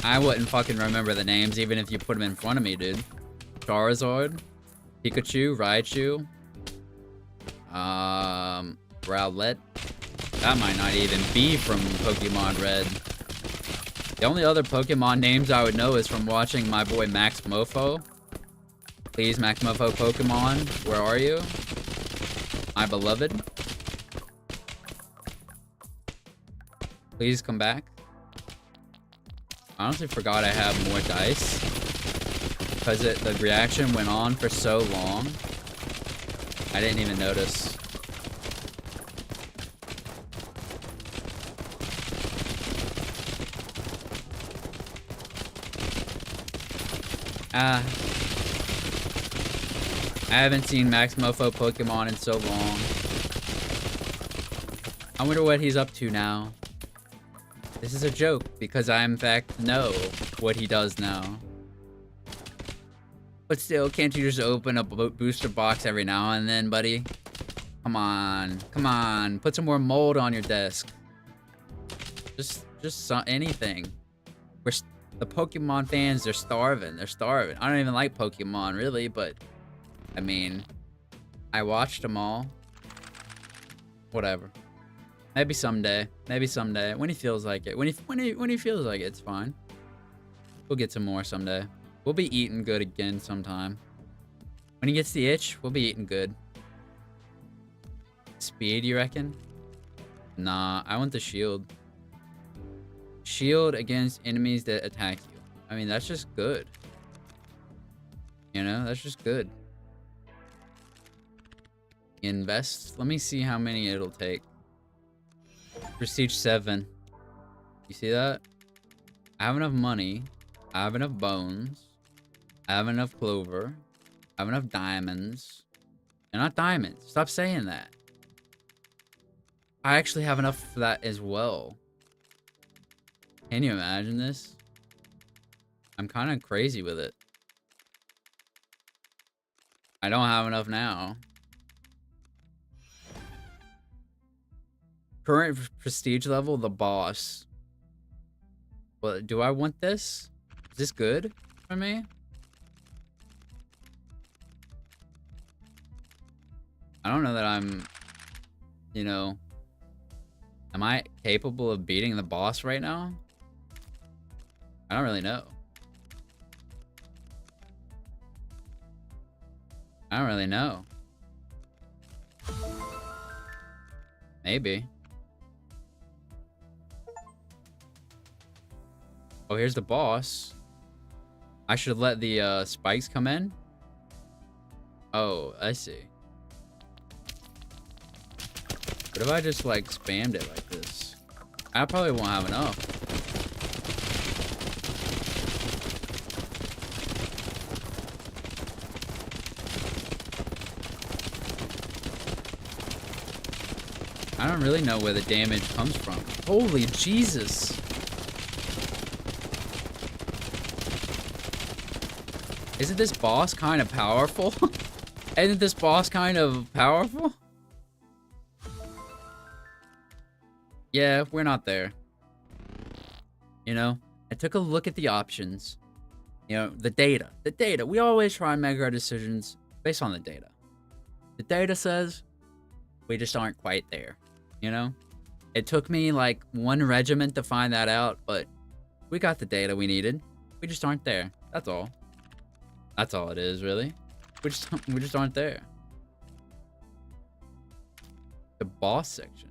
I wouldn't fucking remember the names even if you put them in front of me, dude. Charizard, Pikachu, Raichu, Rowlet. That might not even be from Pokemon Red. The only other Pokemon names I would know is from watching my boy Max Mofo. Please, Max Mofo Pokemon, where are you? My beloved. Please come back. I honestly forgot I have more dice. Because the reaction went on for so long. I didn't even notice. I haven't seen Max Mofo Pokemon in so long. I wonder what he's up to now. This is a joke, because I in fact know what he does now. But still, can't you just open a booster box every now and then, buddy? Come on. Come on. Put some more mold on your desk. Just anything. The Pokemon fans, they're starving. They're starving. I don't even like Pokemon, really, but... I mean... I watched them all. Whatever. Maybe someday. Maybe someday. When he feels like it. When he feels like it, it's fine. We'll get some more someday. We'll be eating good again sometime. When he gets the itch, we'll be eating good. Speed, you reckon? Nah, I want the shield. Shield against enemies that attack you. I mean, that's just good. You know, that's just good. Invest. Let me see how many it'll take. Prestige 7. You see that? I have enough money. I have enough bones. I have enough clover. I have enough diamonds. They're not diamonds. Stop saying that. I actually have enough for that as well. Can you imagine this? I'm kind of crazy with it. I don't have enough now. Current prestige level, the boss. Well, do I want this? Is this good for me? I don't know that I'm, you know, am I capable of beating the boss right now? I don't really know. I don't really know. Maybe. Oh, here's the boss. I should let the spikes come in. Oh, I see. What if I just like spammed it like this? I probably won't have enough. I don't really know where the damage comes from. Holy Jesus. Isn't this boss kind of powerful? Isn't this boss kind of powerful? Yeah, we're not there. You know, I took a look at the options. You know, the data. The data. We always try and make our decisions based on the data. The data says we just aren't quite there. You know? It took me like one regiment to find that out, but we got the data we needed. We just aren't there. That's all. That's all it is, really. We just aren't there. The boss section.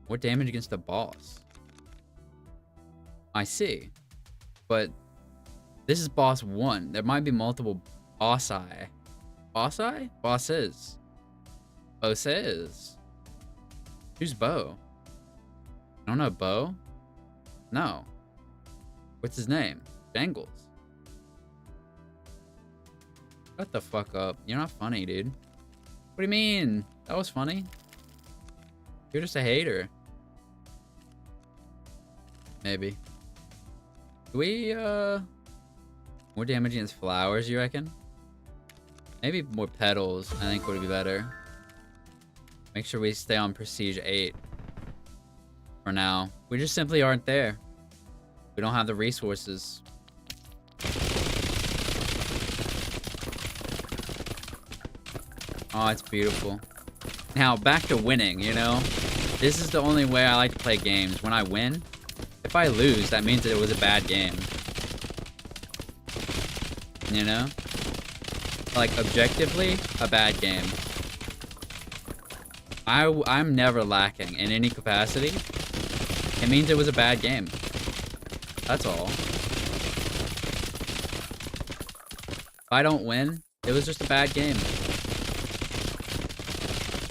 What damage against the boss? I see. But this is boss 1. There might be multiple bossi. Bossi? Bosses. Bosses. Who's Bo? I don't know Bo? No. What's his name? Jangles. Shut the fuck up. You're not funny, dude. What do you mean? That was funny. You're just a hater. Maybe. Do we, more damage against flowers, you reckon? Maybe more petals, I think would be better. Make sure we stay on Prestige 8. For now. We just simply aren't there. We don't have the resources. Oh, it's beautiful. Now, back to winning, you know? This is the only way I like to play games. When I win, if I lose, that means that it was a bad game. You know? Like, objectively, a bad game. I'm never lacking in any capacity. It means it was a bad game. That's all. If I don't win, it was just a bad game.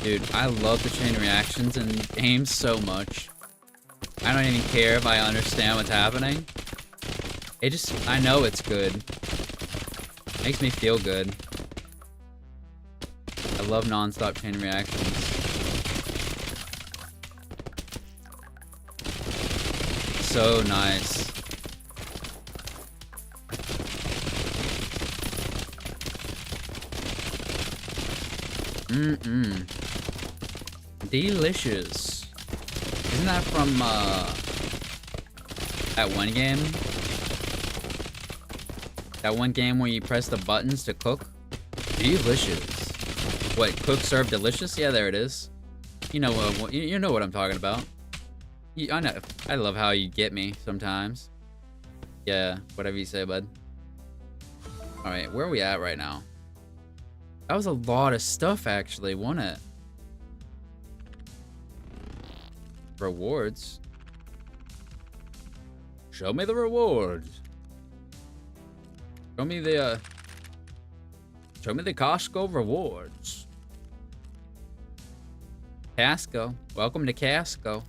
Dude, I love the chain reactions in games so much. I don't even care if I understand what's happening. It just, I know it's good. Makes me feel good. I love non-stop chain reactions. So nice. Delicious. Isn't that from that one game? That one game where you press the buttons to cook? Delicious. What, cook, serve, delicious? Yeah, there it is. You know you know what I'm talking about. I know. I love how you get me sometimes. Yeah, whatever you say, bud. Alright, where are we at right now? That was a lot of stuff, actually, wasn't it? Rewards. Show me the rewards. Show me the Costco rewards. Casco. Welcome to Casco.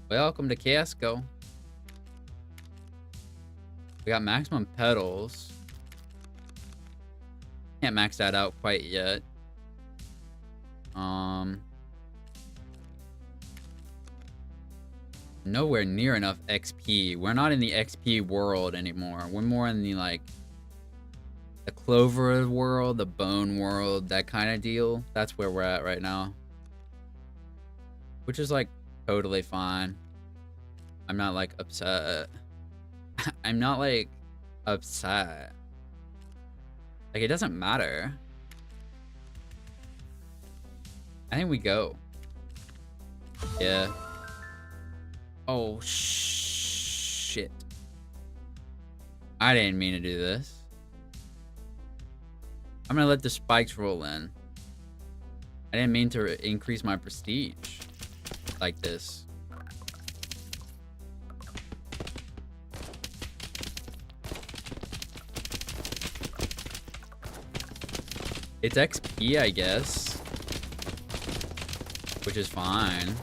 Welcome to Casco. We got maximum petals. Can't max that out quite yet. Nowhere near enough XP. We're not in the XP world anymore. We're more in the, like, the clover world, the bone world, that kind of deal. That's where we're at right now. Which is, like, totally fine. I'm not, like, upset. I'm not, like, upset. Like, it doesn't matter. I think we go. Yeah. Oh, shit. I didn't mean to do this. I'm gonna let the spikes roll in. I didn't mean to increase my prestige like this. It's XP, I guess. Which is fine.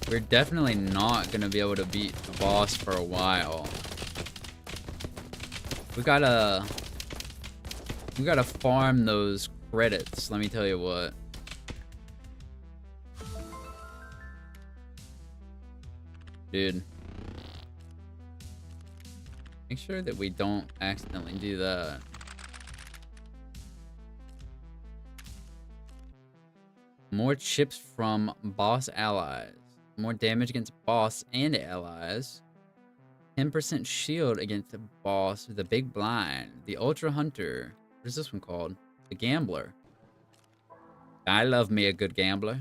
We're definitely not gonna be able to beat the boss for a while. We gotta farm those credits, let me tell you what. Dude. Make sure that we don't accidentally do that. More chips from boss allies. More damage against boss and allies. 10% shield against the boss. The big blind. The ultra hunter. What is this one called? The gambler. I love me a good gambler.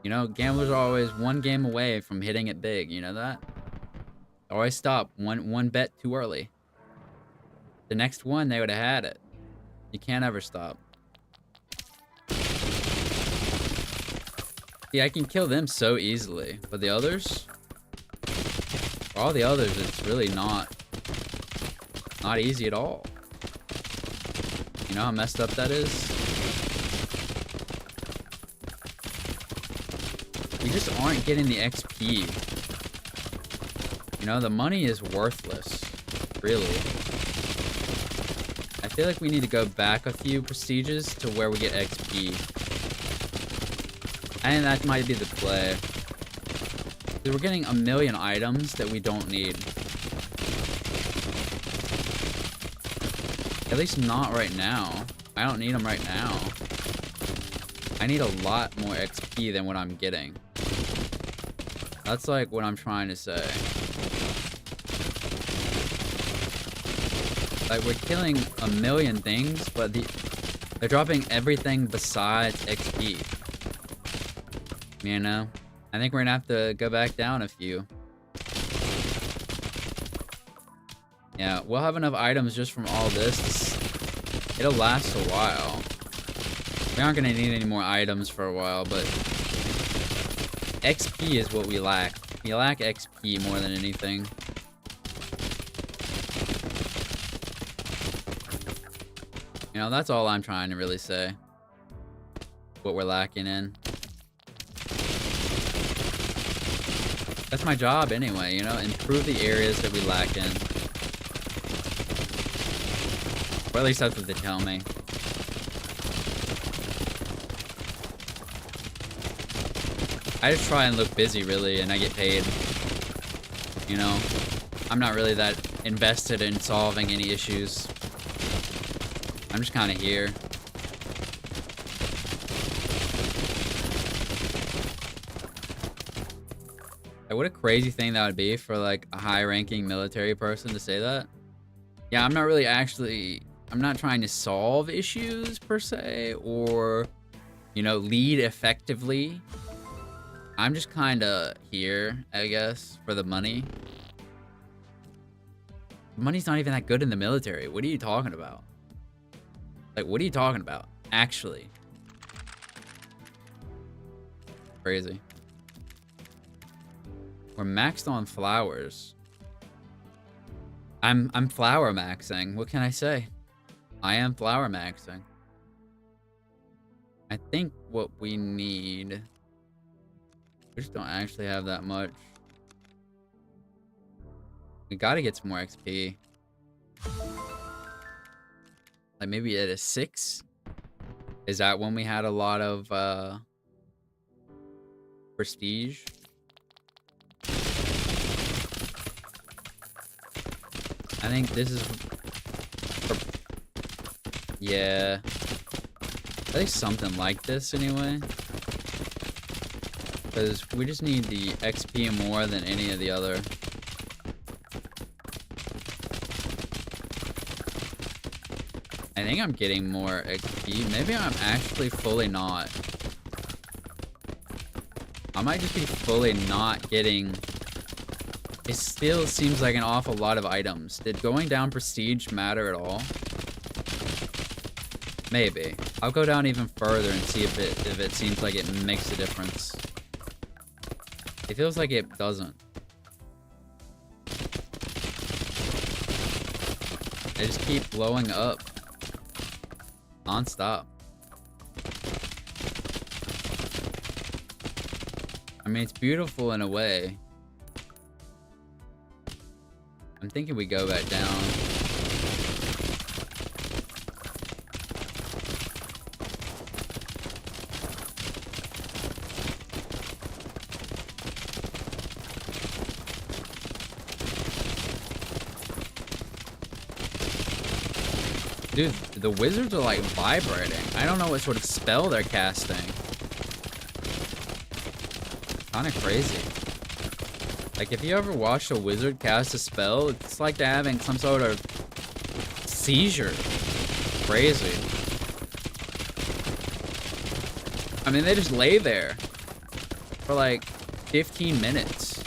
You know, gamblers are always one game away from hitting it big. You know that? Always stop one bet too early. The next one, they would have had it. You can't ever stop. Yeah, I can kill them so easily. But the others? For all the others, it's really not easy at all. You know how messed up that is? We just aren't getting the XP. You know, the money is worthless. Really. I feel like we need to go back a few prestiges to where we get XP. And that might be the play. We're getting a million items that we don't need. At least not right now. I don't need them right now. I need a lot more XP than what I'm getting. That's like what I'm trying to say. Like, we're killing a million things, but they're dropping everything besides XP. You know? I think we're gonna have to go back down a few. Yeah, we'll have enough items just from all this. It'll last a while. We aren't gonna need any more items for a while, but XP is what we lack. We lack XP more than anything. You know, that's all I'm trying to really say. What we're lacking in. That's my job anyway, you know? Improve the areas that we lack in. Or at least that's what they tell me. I just try and look busy, really, and I get paid. You know? I'm not really that invested in solving any issues. I'm just kind of here. Like, what a crazy thing that would be for, like, a high-ranking military person to say that. Yeah, I'm not really actually... I'm not trying to solve issues, per se, or, you know, lead effectively. I'm just kind of here, I guess, for the money. Money's not even that good in the military. What are you talking about? Like, what are you talking about? Actually. Crazy. We're maxed on flowers. I'm flower maxing. What can I say? I am flower maxing. I think what we need... We just don't actually have that much. We gotta get some more XP. Like maybe at a 6? Is that when we had a lot of prestige? I think this is... Yeah. I think something like this anyway. Because we just need the XP more than any of the other. I think I'm getting more XP. Maybe I'm actually fully not. I might just be fully not getting... It still seems like an awful lot of items. Did going down prestige matter at all? Maybe. I'll go down even further and see if it seems like it makes a difference. It feels like it doesn't. They just keep blowing up. Non-stop. I mean, it's beautiful in a way. I'm thinking we go back down. Dude, the wizards are like vibrating. I don't know what sort of spell they're casting. Kind of crazy. Like, if you ever watched a wizard cast a spell, it's like they're having some sort of seizure. Crazy. I mean, they just lay there for like 15 minutes.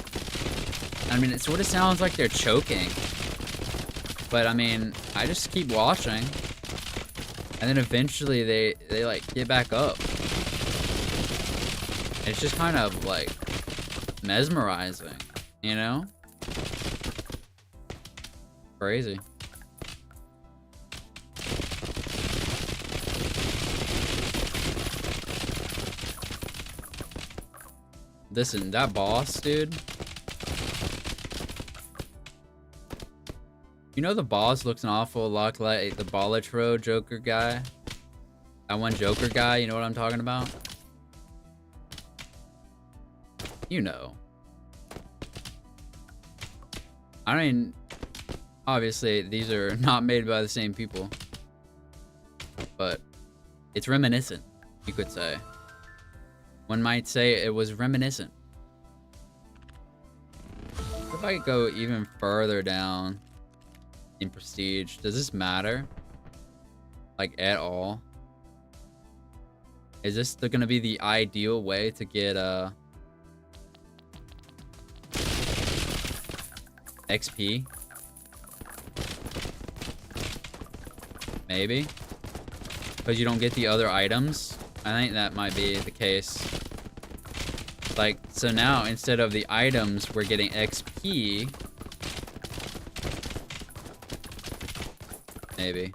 I mean, it sort of sounds like they're choking. But I mean, I just keep watching. And then eventually they like get back up. It's just kind of like mesmerizing, you know? Crazy. listen, that boss, dude. You know the boss looks an awful lot like the Bolletro Joker guy? That one Joker guy, you know what I'm talking about? You know. I mean, obviously, these are not made by the same people. But it's reminiscent, you could say. One might say it was reminiscent. If I go even further down in prestige, does this matter? Like, at all? Is this gonna be the ideal way to get XP? Maybe? Because you don't get the other items? I think that might be the case. Like, so now instead of the items, we're getting XP. Maybe.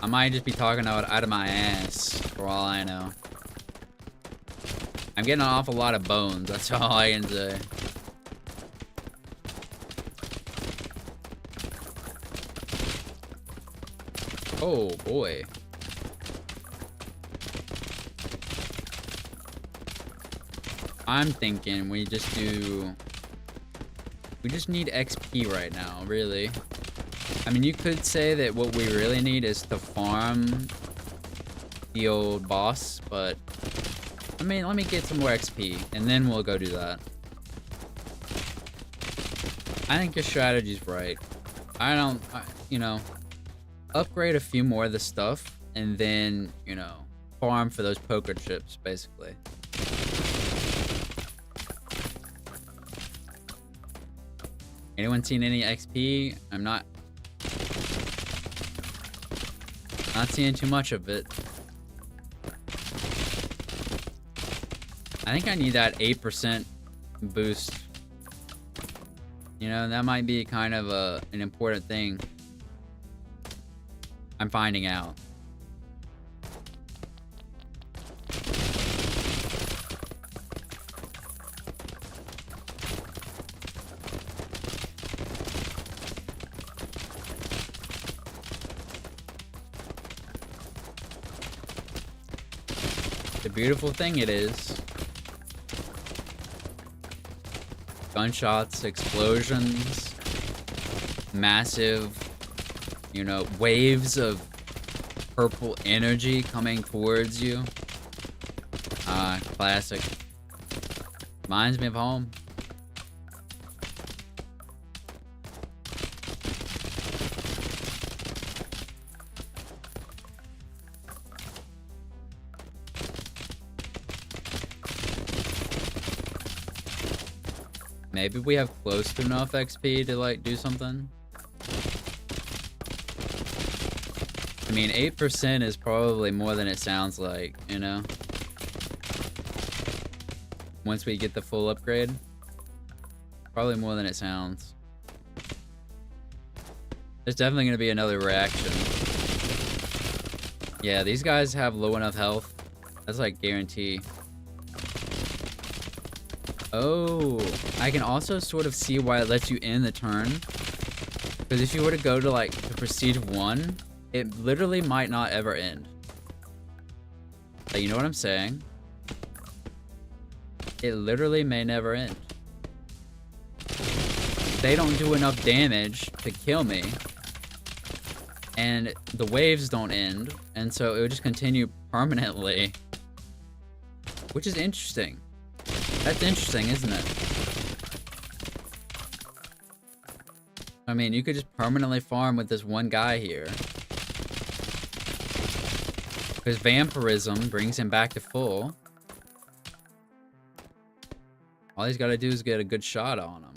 I might just be talking out of my ass, for all I know. I'm getting an awful lot of bones, that's all I can say. Oh boy. I'm thinking we just need XP right now, really. I mean, you could say that what we really need is to farm the old boss, but I mean, let me get some more XP and then we'll go do that. I think your strategy's right. You know, upgrade a few more of the stuff and then, you know, farm for those poker chips, basically. Anyone seen any XP? I'm not seeing too much of it. I think I need that 8% boost. You know, that might be kind of an important thing. I'm finding out. The beautiful thing it is. Gunshots, explosions, massive, you know, waves of purple energy coming towards you. Classic. Reminds me of home. Maybe we have close to enough XP to, like, do something. I mean, 8% is probably more than it sounds like, you know? Once we get the full upgrade. Probably more than it sounds. There's definitely going to be another reaction. Yeah, these guys have low enough health. That's, like, guarantee. Oh, I can also sort of see why it lets you end the turn. Because if you were to go to, like, the Prestige 1, it literally might not ever end. Like, you know what I'm saying? It literally may never end. They don't do enough damage to kill me. And the waves don't end. And so it would just continue permanently. Which is interesting. That's interesting, isn't it? I mean, you could just permanently farm with this one guy here. Because vampirism brings him back to full. All he's got to do is get a good shot on him.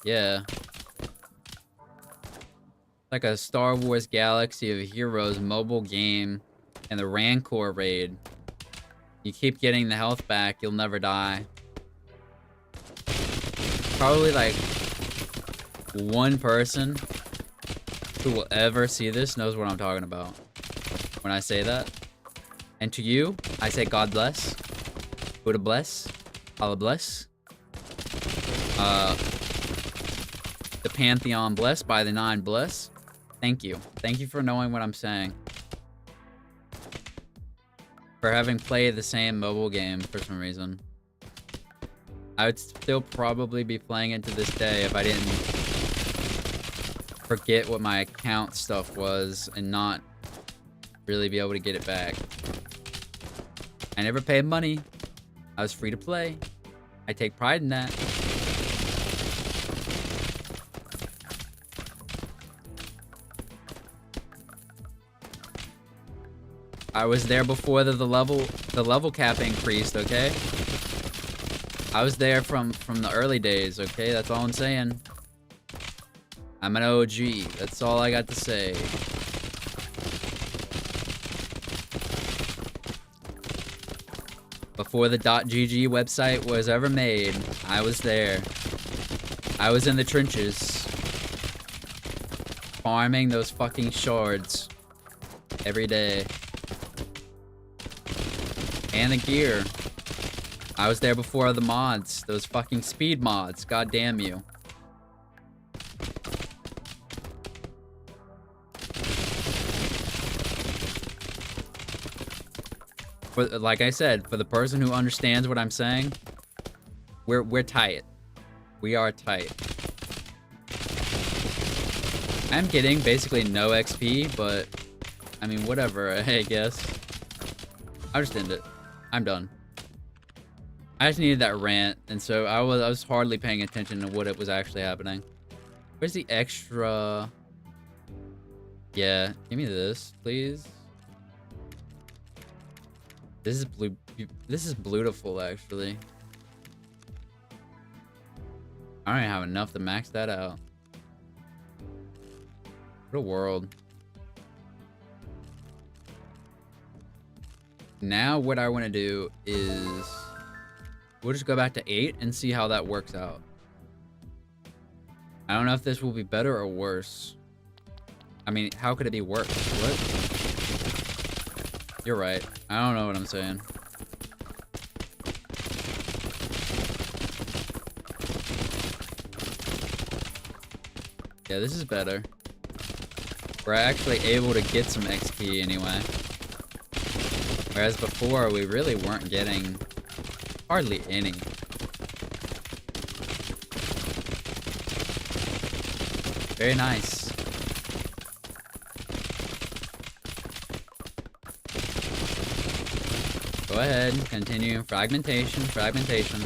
Yeah. Like a Star Wars Galaxy of Heroes mobile game and the Rancor raid. You keep getting the health back, you'll never die. Probably like one person who will ever see this knows what I'm talking about when I say that. And to you, I say God bless. Buddha bless. Allah bless. The Pantheon bless. By the 9 bless. Thank you. Thank you for knowing what I'm saying. For having played the same mobile game for some reason. I would still probably be playing it to this day if I didn't forget what my account stuff was and not really be able to get it back. I never paid money. I was free to play. I take pride in that. I was there before the level cap increased, okay? I was there from the early days, okay? That's all I'm saying. I'm an OG. That's all I got to say. Before the .gg website was ever made, I was there. I was in the trenches. Farming those fucking shards. Every day. And the gear. I was there before the mods. Those fucking speed mods. God damn you. Like I said, for the person who understands what I'm saying, we're tight. We are tight. I'm getting basically no XP, but I mean, whatever, I guess. I'll just end it. I'm done. I just needed that rant, and so I was hardly paying attention to what it was actually happening. Where's the extra? Yeah, give me this, please. This is beautiful, actually. I don't even have enough to max that out. What a world. Now what I want to do is we'll just go back to 8 and see how that works out. I don't know if this will be better or worse. I mean, how could it be worse? What? You're right. I don't know what I'm saying. Yeah, this is better. We're actually able to get some XP anyway. Whereas before, we really weren't getting hardly any. Very nice. Go ahead, continue. Fragmentation, fragmentation.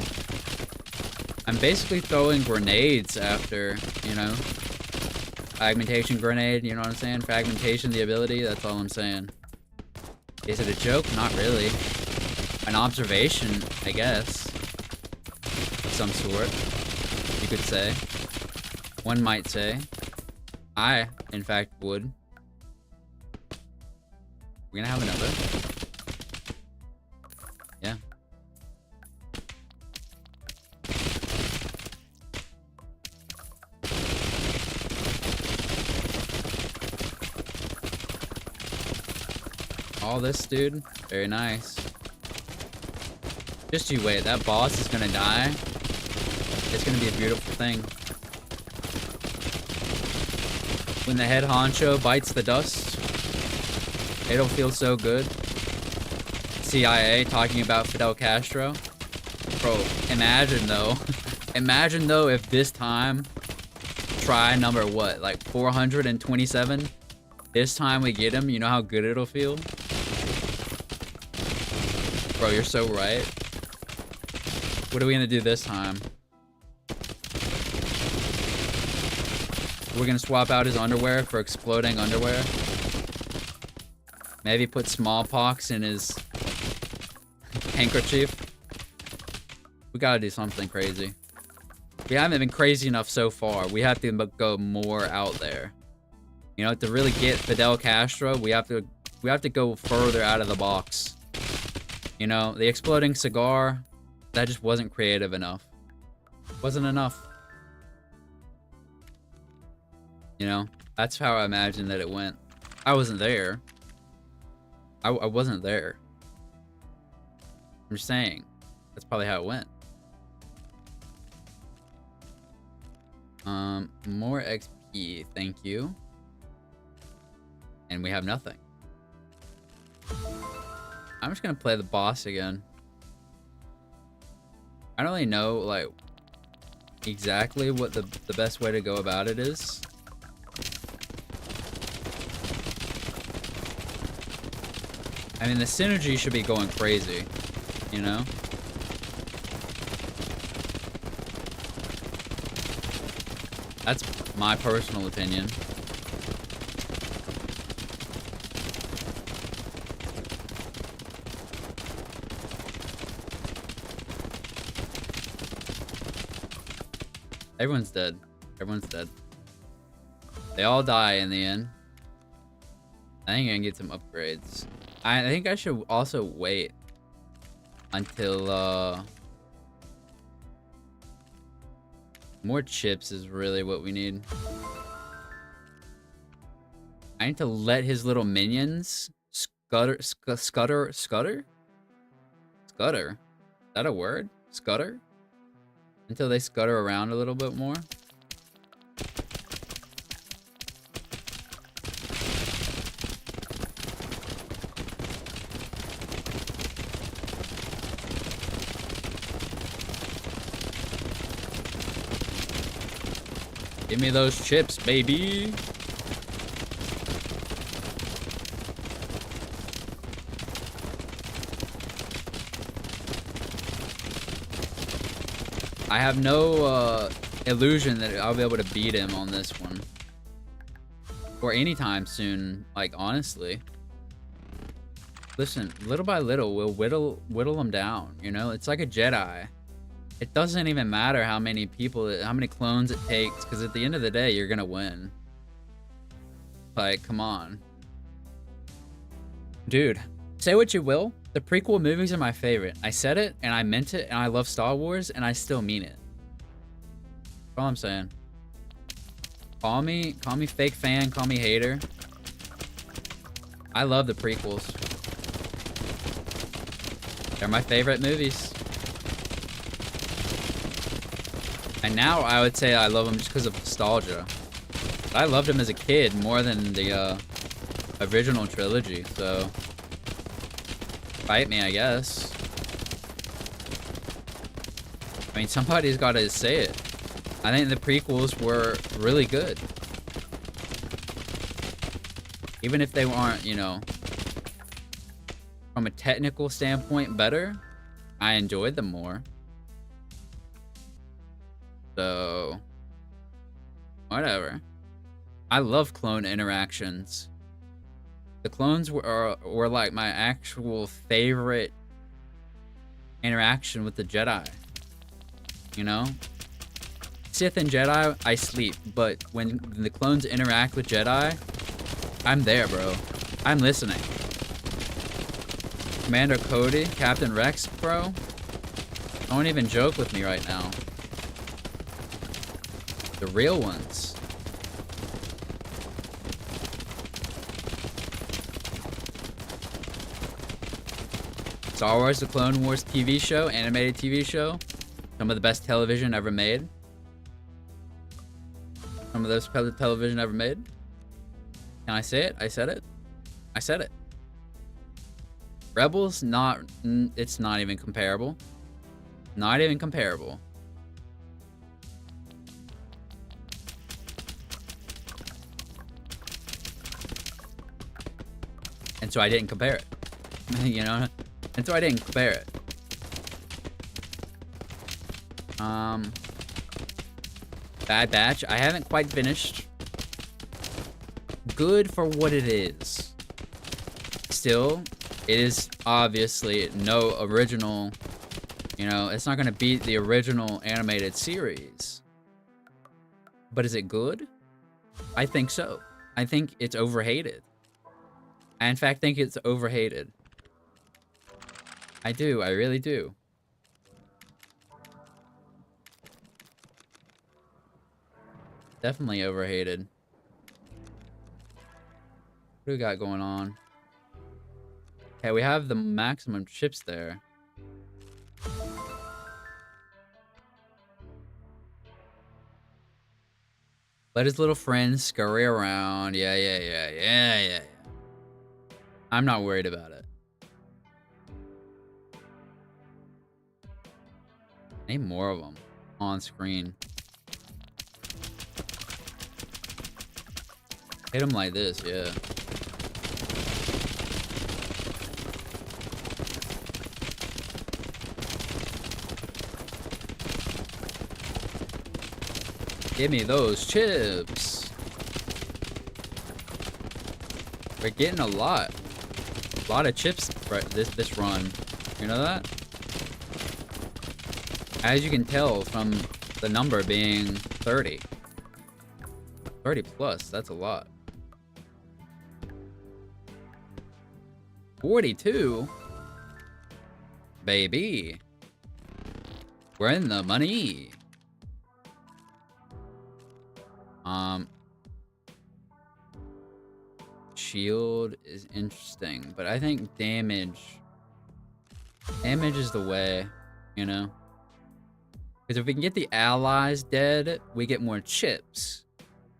I'm basically throwing grenades after, you know. Fragmentation grenade, you know what I'm saying? Fragmentation, the ability, that's all I'm saying. Is it a joke? Not really. An observation, I guess. Of some sort, you could say. One might say. I, in fact, would. We're gonna have another. Yeah. All this, dude. Very nice. Just you wait. That boss is gonna die. It's gonna be a beautiful thing. When the head honcho bites the dust, it'll feel so good. CIA talking about Fidel Castro. Bro, imagine though. Imagine though if this time, try number what? Like 427? This time we get him, you know how good it'll feel? Bro, you're so right. What are we gonna do this time? We're gonna swap out his underwear for exploding underwear. Maybe put smallpox in his handkerchief. We gotta do something crazy. We haven't been crazy enough so far. We have to go more out there. You know, to really get Fidel Castro, we have to go further out of the box. You know, the exploding cigar, that just wasn't creative enough. Wasn't enough. You know, That's how I imagine that it went. I wasn't there. I wasn't there. I'm just saying. That's probably how it went. More XP, thank you. And we have nothing. I'm just gonna play the boss again. I don't really know, like, exactly what the best way to go about it is. I mean, the synergy should be going crazy, you know? That's my personal opinion. Everyone's dead. Everyone's dead. They all die in the end. I think I can get some upgrades. I think I should also wait until more chips is really what we need. I need to let his little minions scutter. Is that a word? Scutter? Until they scutter around a little bit more. Give me those chips, baby. I have no illusion that I'll be able to beat him on this one. Or anytime soon, like, honestly. Listen, little by little, we'll whittle him down, you know? It's like a Jedi. It doesn't even matter how many people, how many clones it takes, because at the end of the day, you're gonna win. Like, come on. Dude, say what you will, the prequel movies are my favorite. I said it, and I meant it, and I love Star Wars, and I still mean it. That's all I'm saying. Call me fake fan, call me hater. I love the prequels. They're my favorite movies. And now I would say I love them just because of nostalgia. But I loved them as a kid more than the original trilogy, so fight me, I guess. I mean, somebody's got to say it. I think the prequels were really good. Even if they weren't, you know, from a technical standpoint better, I enjoyed them more. So, whatever. I love clone interactions. The clones were like my actual favorite interaction with the Jedi. You know? Sith and Jedi, I sleep. But when the clones interact with Jedi, I'm there, bro. I'm listening. Commander Cody, Captain Rex, bro. Don't even joke with me right now. The real ones. Star Wars: The Clone Wars TV show, animated TV show. Some of the best television ever made. Some of the best television ever made. Can I say it? I said it. I said it. Rebels, it's not even comparable. Not even comparable. And so I didn't compare it. You know? And so I didn't compare it. Bad Batch. I haven't quite finished. Good for what it is. Still, it is obviously no original, you know, it's not going to beat the original animated series. But is it good? I think so. I think it's overhated. I, in fact, think it's overhated. I do. I really do. Definitely overhated. do we got going on? Okay, we have the maximum chips there. Let his little friends scurry around. Yeah. I'm not worried about it. Need more of them on screen. Hit him like this, yeah. Give me those chips. We're getting a lot of chips this run. You know that? As you can tell from the number being 30. 30 plus, that's a lot. 42? Baby. We're in the money. Shield is interesting, but I think damage is the way, you know? Because if we can get the allies dead, we get more chips.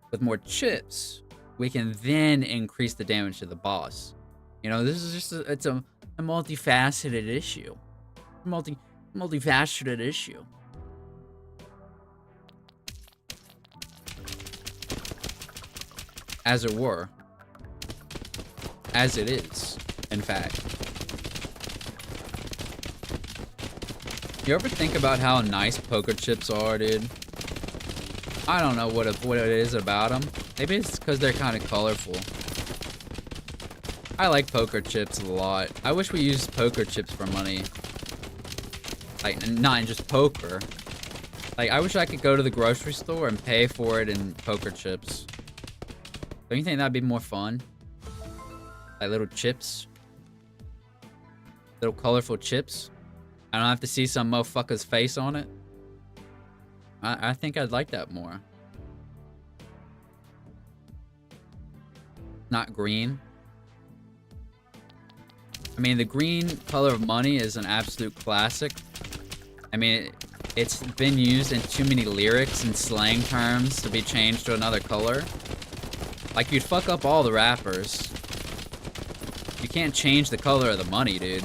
With more chips, we can then increase the damage to the boss. You know, this is just it's a multifaceted issue. Multifaceted issue. As it were. As it is, in fact. You ever think about how nice poker chips are, dude? I don't know what it is about them. Maybe it's because they're kind of colorful. I like poker chips a lot. I wish we used poker chips for money. Like, not in just poker. Like, I wish I could go to the grocery store and pay for it in poker chips. Don't you think that'd be more fun? Like little chips. Little colorful chips. I don't have to see some motherfucker's face on it. I think I'd like that more. Not green. I mean, the green color of money is an absolute classic. I mean, it's been used in too many lyrics and slang terms to be changed to another color. Like, you'd fuck up all the rappers. You can't change the color of the money, dude.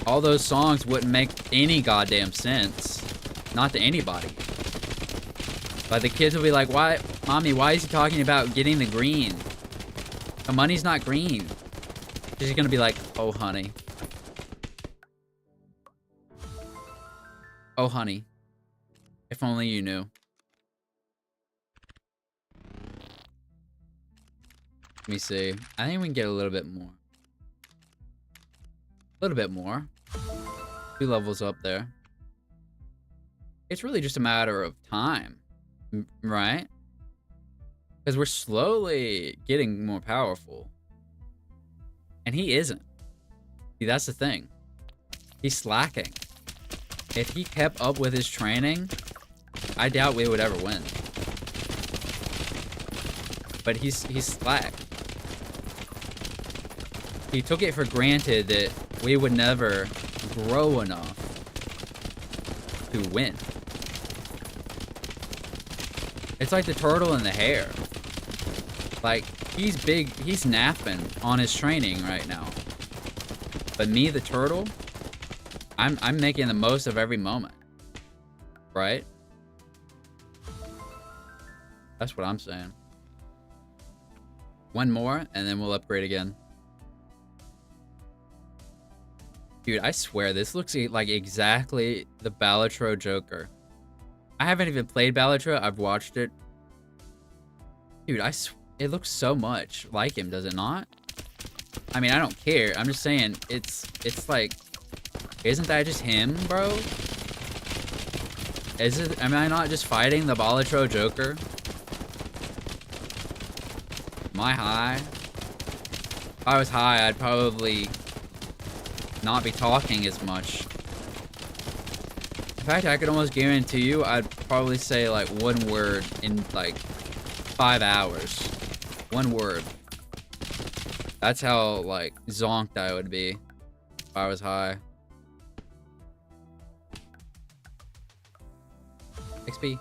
All those songs wouldn't make any goddamn sense. Not to anybody. But the kids will be like, why, mommy, why is he talking about getting the green? The money's not green. She's gonna be like, oh, honey. Oh, honey. If only you knew. Let me see. I think we can get a little bit more. A little bit more. 2 levels up there. It's really just a matter of time. Right? Because we're slowly getting more powerful. And he isn't. See, that's the thing. He's slacking. If he kept up with his training, I doubt we would ever win. But he's slack. He took it for granted that we would never grow enough to win. It's like the turtle and the hare. Like, he's big, he's napping on his training right now. But me, the turtle, I'm making the most of every moment. Right? That's what I'm saying. One more, and then we'll upgrade again. Dude, I swear, this looks like exactly the Balatro Joker. I haven't even played Balatro, I've watched it. Dude, it looks so much like him, does it not? I mean, I don't care. I'm just saying, it's like, isn't that just him, bro? Am I not just fighting the Balatro Joker? Am I high? If I was high, I'd probably not be talking as much. In fact, I could almost guarantee you I'd probably say like one word in like 5 hours. One word. That's how, like, zonked I would be if I was high. XP.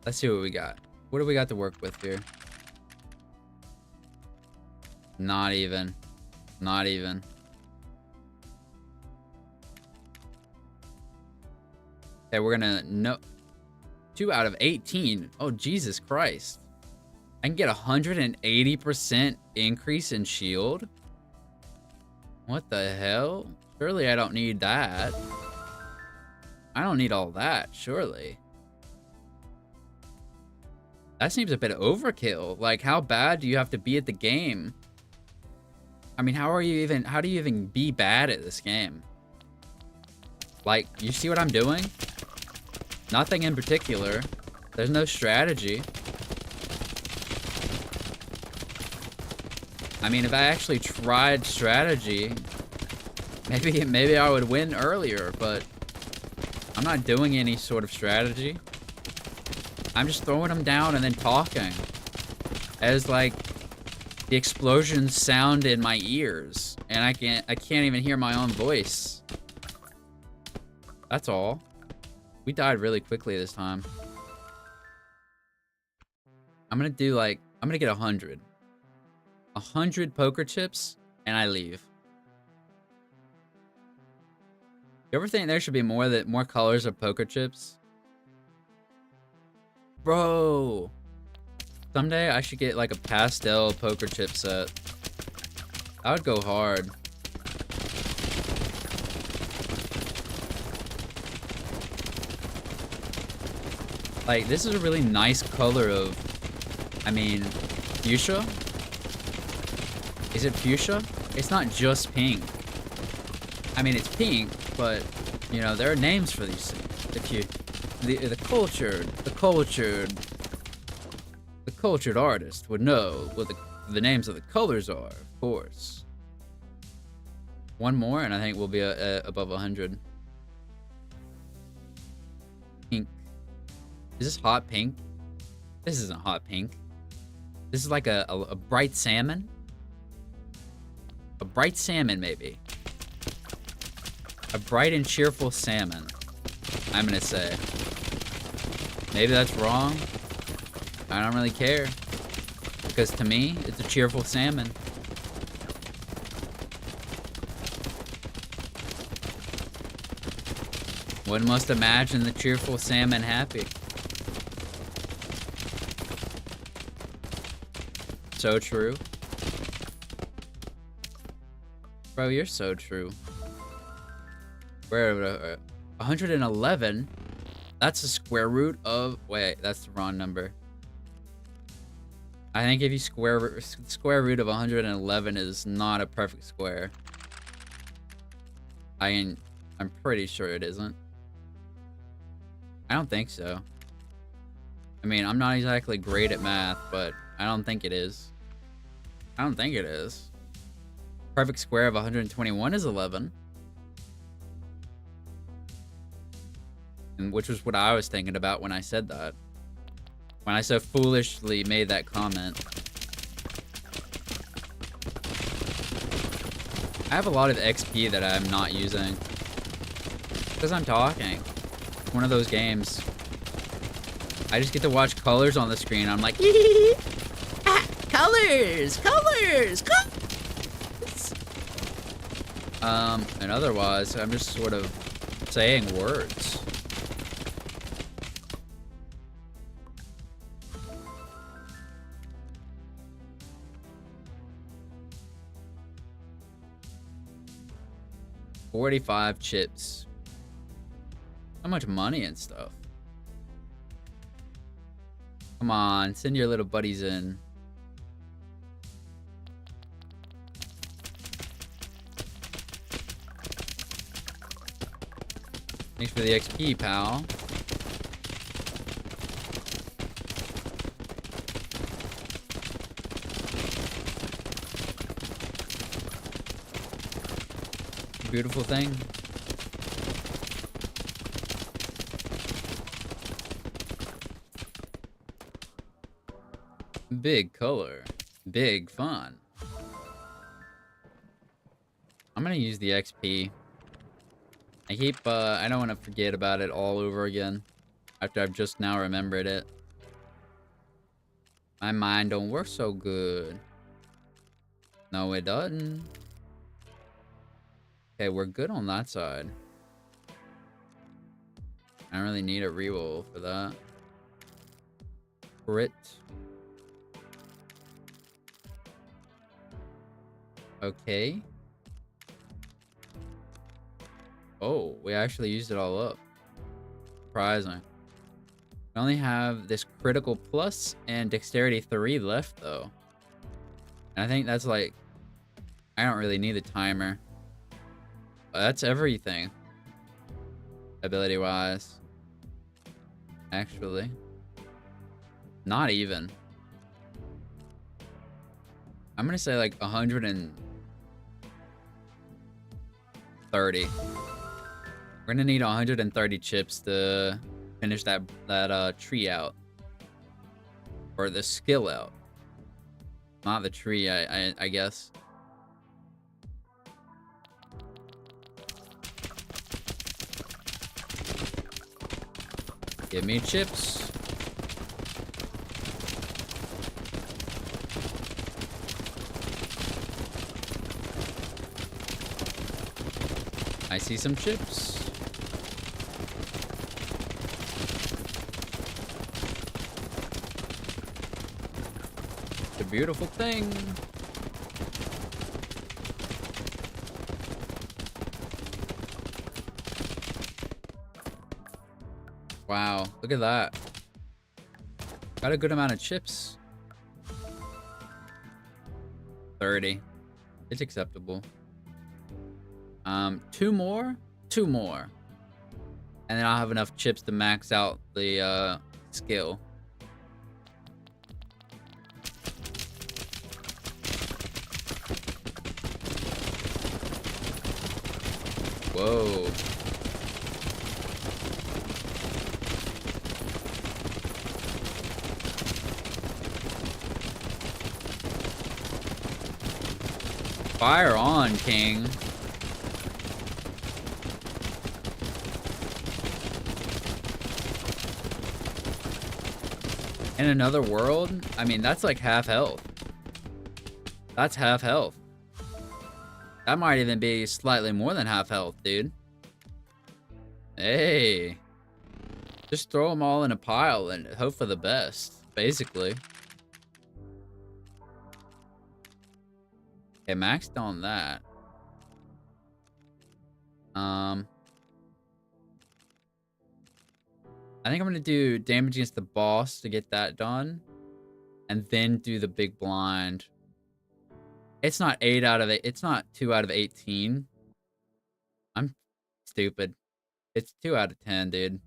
Let's see what we got. What do we got to work with here? Not even. Not even. Okay, we're gonna... No. 2 out of 18. Oh, Jesus Christ. I can get 180% increase in shield? What the hell? Surely I don't need that. I don't need all that, surely. That seems a bit overkill. Like, how bad do you have to be at the game? I mean, how do you even be bad at this game? Like, you see what I'm doing? Nothing in particular. There's no strategy. I mean, if I actually tried strategy, maybe I would win earlier, but I'm not doing any sort of strategy. I'm just throwing them down and then talking. As, like, the explosions sound in my ears, and I can't even hear my own voice. That's all. We died really quickly this time. I'm gonna get 100. 100 poker chips, and I leave. You ever think there should be more colors of poker chips? Bro! Someday I should get like a pastel poker chip set. I would go hard. Like, this is a really nice color of, I mean, fuchsia? Is it fuchsia? It's not just pink. I mean, it's pink, but, you know, there are names for these things. If you, the cultured artist would know what the names of the colors are, of course. One more, and I think we'll be above 100. Pink. Is this hot pink? This isn't hot pink. This is like a bright salmon. A bright salmon, maybe. A bright and cheerful salmon, I'm gonna say. Maybe that's wrong. I don't really care. Because to me, it's a cheerful salmon. One must imagine the cheerful salmon happy. So true. Bro, you're so true. Where 111? That's the square root of... Wait, that's the wrong number. I think if you square root of 111 is not a perfect square. I'm pretty sure it isn't. I don't think so. I mean, I'm not exactly great at math, but I don't think it is. I don't think it is. Perfect square of 121 is 11. And which was what I was thinking about when I said that. When I so foolishly made that comment. I have a lot of XP that I'm not using. Because I'm talking. It's one of those games. I just get to watch colors on the screen. I'm like, ah, colors! And otherwise, I'm just sort of saying words. $45 chips. So much money and stuff. Come on, send your little buddies in. Thanks for the XP, pal. Beautiful thing. Big color. Big fun. I'm gonna use the XP. I don't want to forget about it all over again. After I've just now remembered it. My mind don't work so good. No, it doesn't. Okay, we're good on that side. I don't really need a reroll for that. Crit. Okay. Oh, we actually used it all up. Surprising. We only have this critical plus and dexterity 3 left, though. And I think that's like... I don't really need a timer. But that's everything. Ability-wise. Actually. Not even. I'm gonna say like 130. We're gonna need 130 chips to finish that tree out. Or the skill out. Not the tree, I guess. Give me chips. I see some chips. It's a beautiful thing. Wow, look at that. Got a good amount of chips. 30. It's acceptable. 2 more? 2 more. And then I'll have enough chips to max out the skill. Whoa. Fire on, King. In another world? I mean, that's like half health. That's half health. That might even be slightly more than half health, dude. Hey. Just throw them all in a pile and hope for the best, basically. Okay, maxed on that. I think I'm gonna do damage against the boss to get that done. And then do the big blind. It's not 8 out of 8. It's not 2 out of 18. I'm stupid. It's 2 out of 10, dude.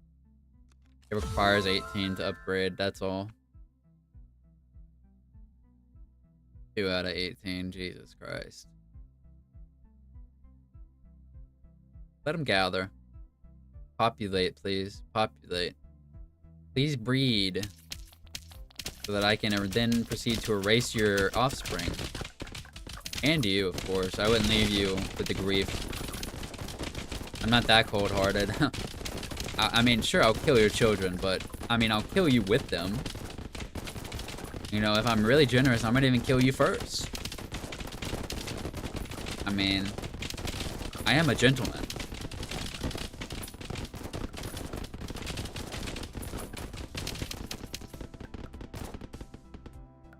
It requires 18 to upgrade, that's all. 2 out of 18, Jesus Christ. Let them gather. Populate, please. Populate. Please breed. So that I can then proceed to erase your offspring. And you, of course. I wouldn't leave you with the grief. I'm not that cold-hearted. I mean, sure, I'll kill your children, but... I mean, I'll kill you with them. You know, if I'm really generous, I might even kill you first. I mean... I am a gentleman.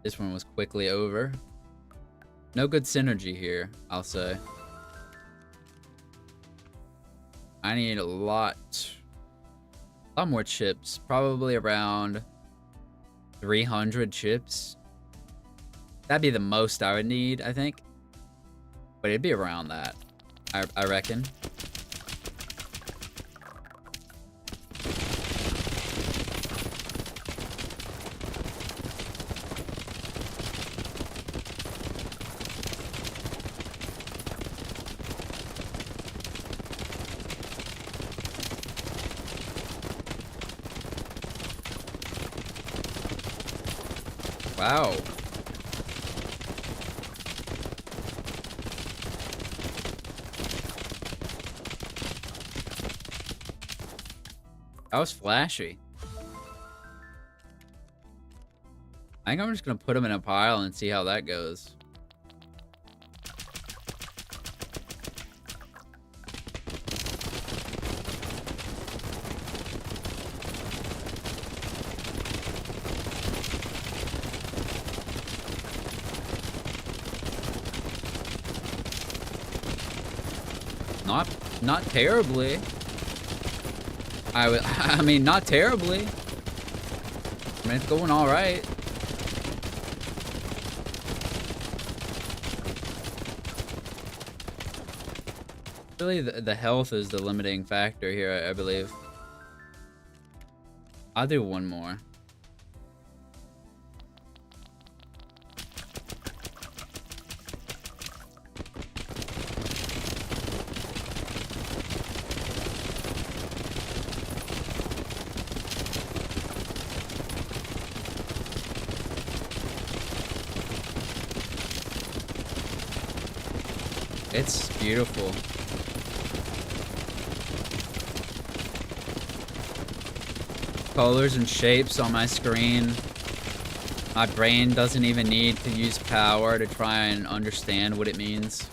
This one was quickly over. No good synergy here, I'll say. I need a lot more chips. Probably around 300 chips. That'd be the most I would need, I think. But it'd be around that, I reckon. Wow. That was flashy. I think I'm just gonna put them in a pile and see how that goes. Not terribly. I mean, not terribly. I mean, it's going all right. Really, the health is the limiting factor here, I believe. I'll do one more. It's beautiful. Colors and shapes on my screen. My brain doesn't even need to use power to try and understand what it means.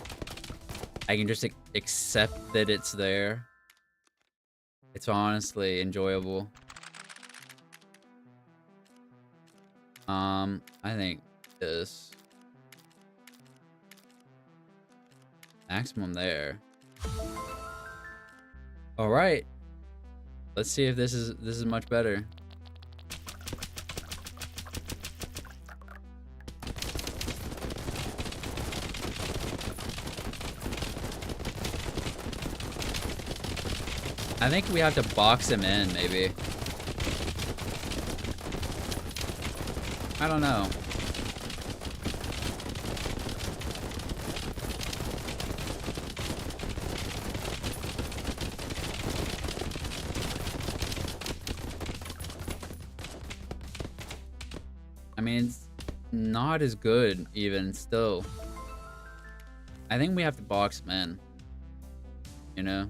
I can just accept that it's there. It's honestly enjoyable. I think this. Maximum there. All right. Let's see if this is much better. I think we have to box him in, maybe. I don't know. I mean, it's not as good, even still. I think we have to box him in. You know?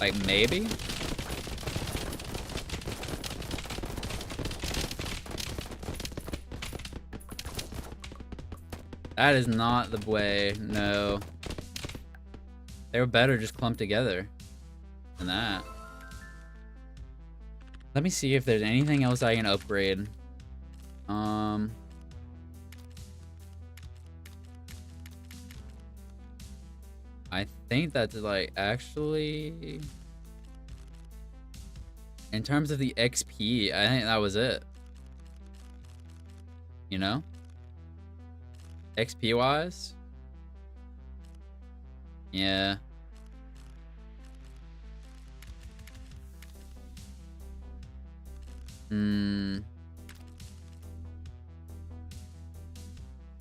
Like, maybe? That is not the way, no. They were better just clumped together than that. Let me see if there's anything else I can upgrade. I think that's like actually... In terms of the XP, I think that was it. You know? XP wise? Yeah.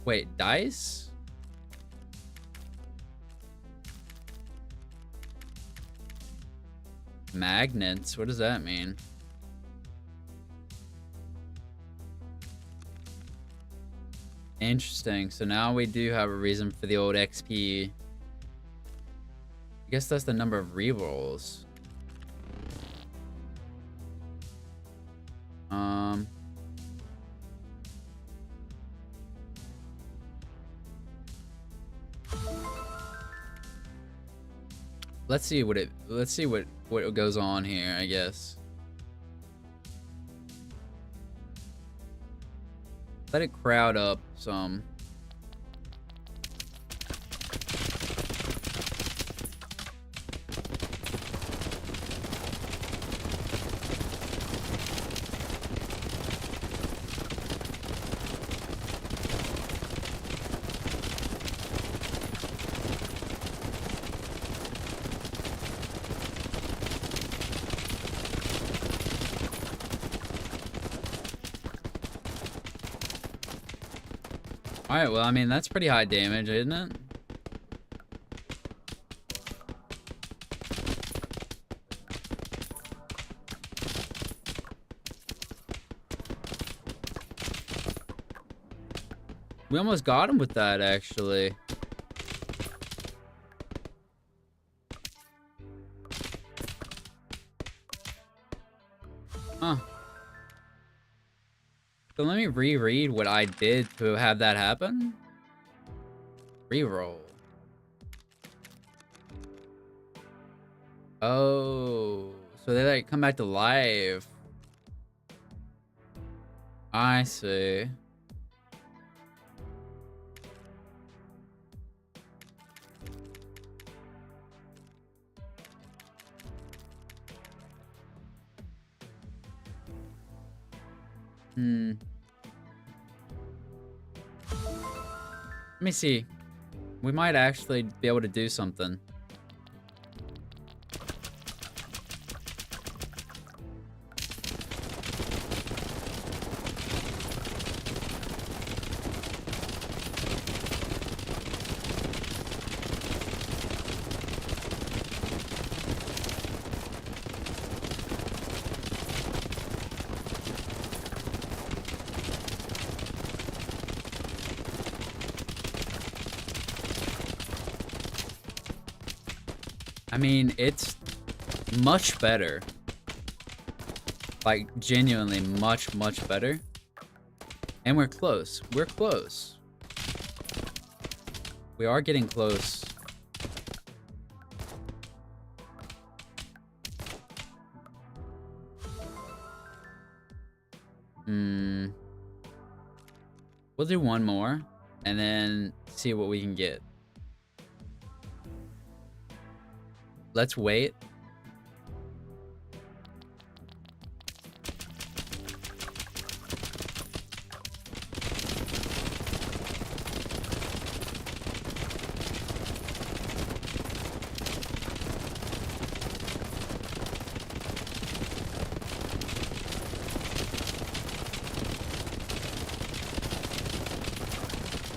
Wait, dice? Magnets? What does that mean? Interesting. So now we do have a reason for the old XP. I guess that's the number of rerolls. Let's see what goes on here, I guess. Let it crowd up some. Alright, well, I mean, that's pretty high damage, isn't it? We almost got him with that, actually. Huh. So let me reread what I did to have that happen. Reroll. Oh, so they like come back to life. I see. Let me see. We might actually be able to do something. I mean, it's much better. Like, genuinely much, much better. And we're close. We're close. We are getting close. We'll do one more and then see what we can get. Let's wait.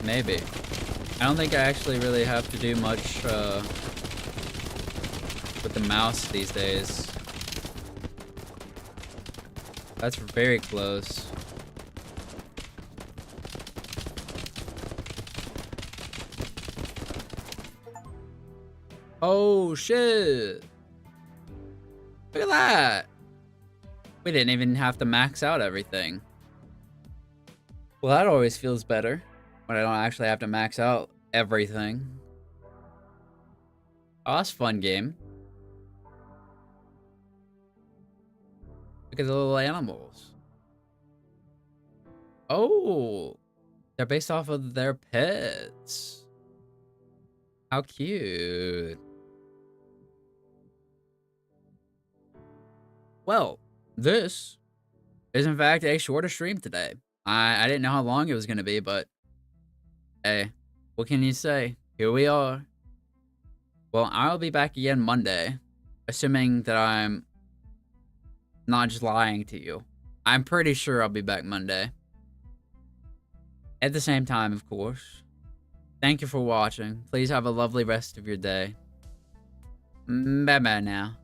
Maybe. I don't think I actually really have to do much with the mouse these days. That's very close. Oh shit! Look at that! We didn't even have to max out everything. Well, that always feels better when I don't actually have to max out everything. Oh, that's a fun game. Look at the little animals. Oh, they're based off of their pets. How cute. Well, this is in fact a shorter stream today. I didn't know how long it was going to be, but hey, what can you say? Here we are. Well, I'll be back again Monday, assuming that I'm not just lying to you. I'm pretty sure I'll be back Monday. At the same time, of course. Thank you for watching. Please have a lovely rest of your day. Bye-bye now.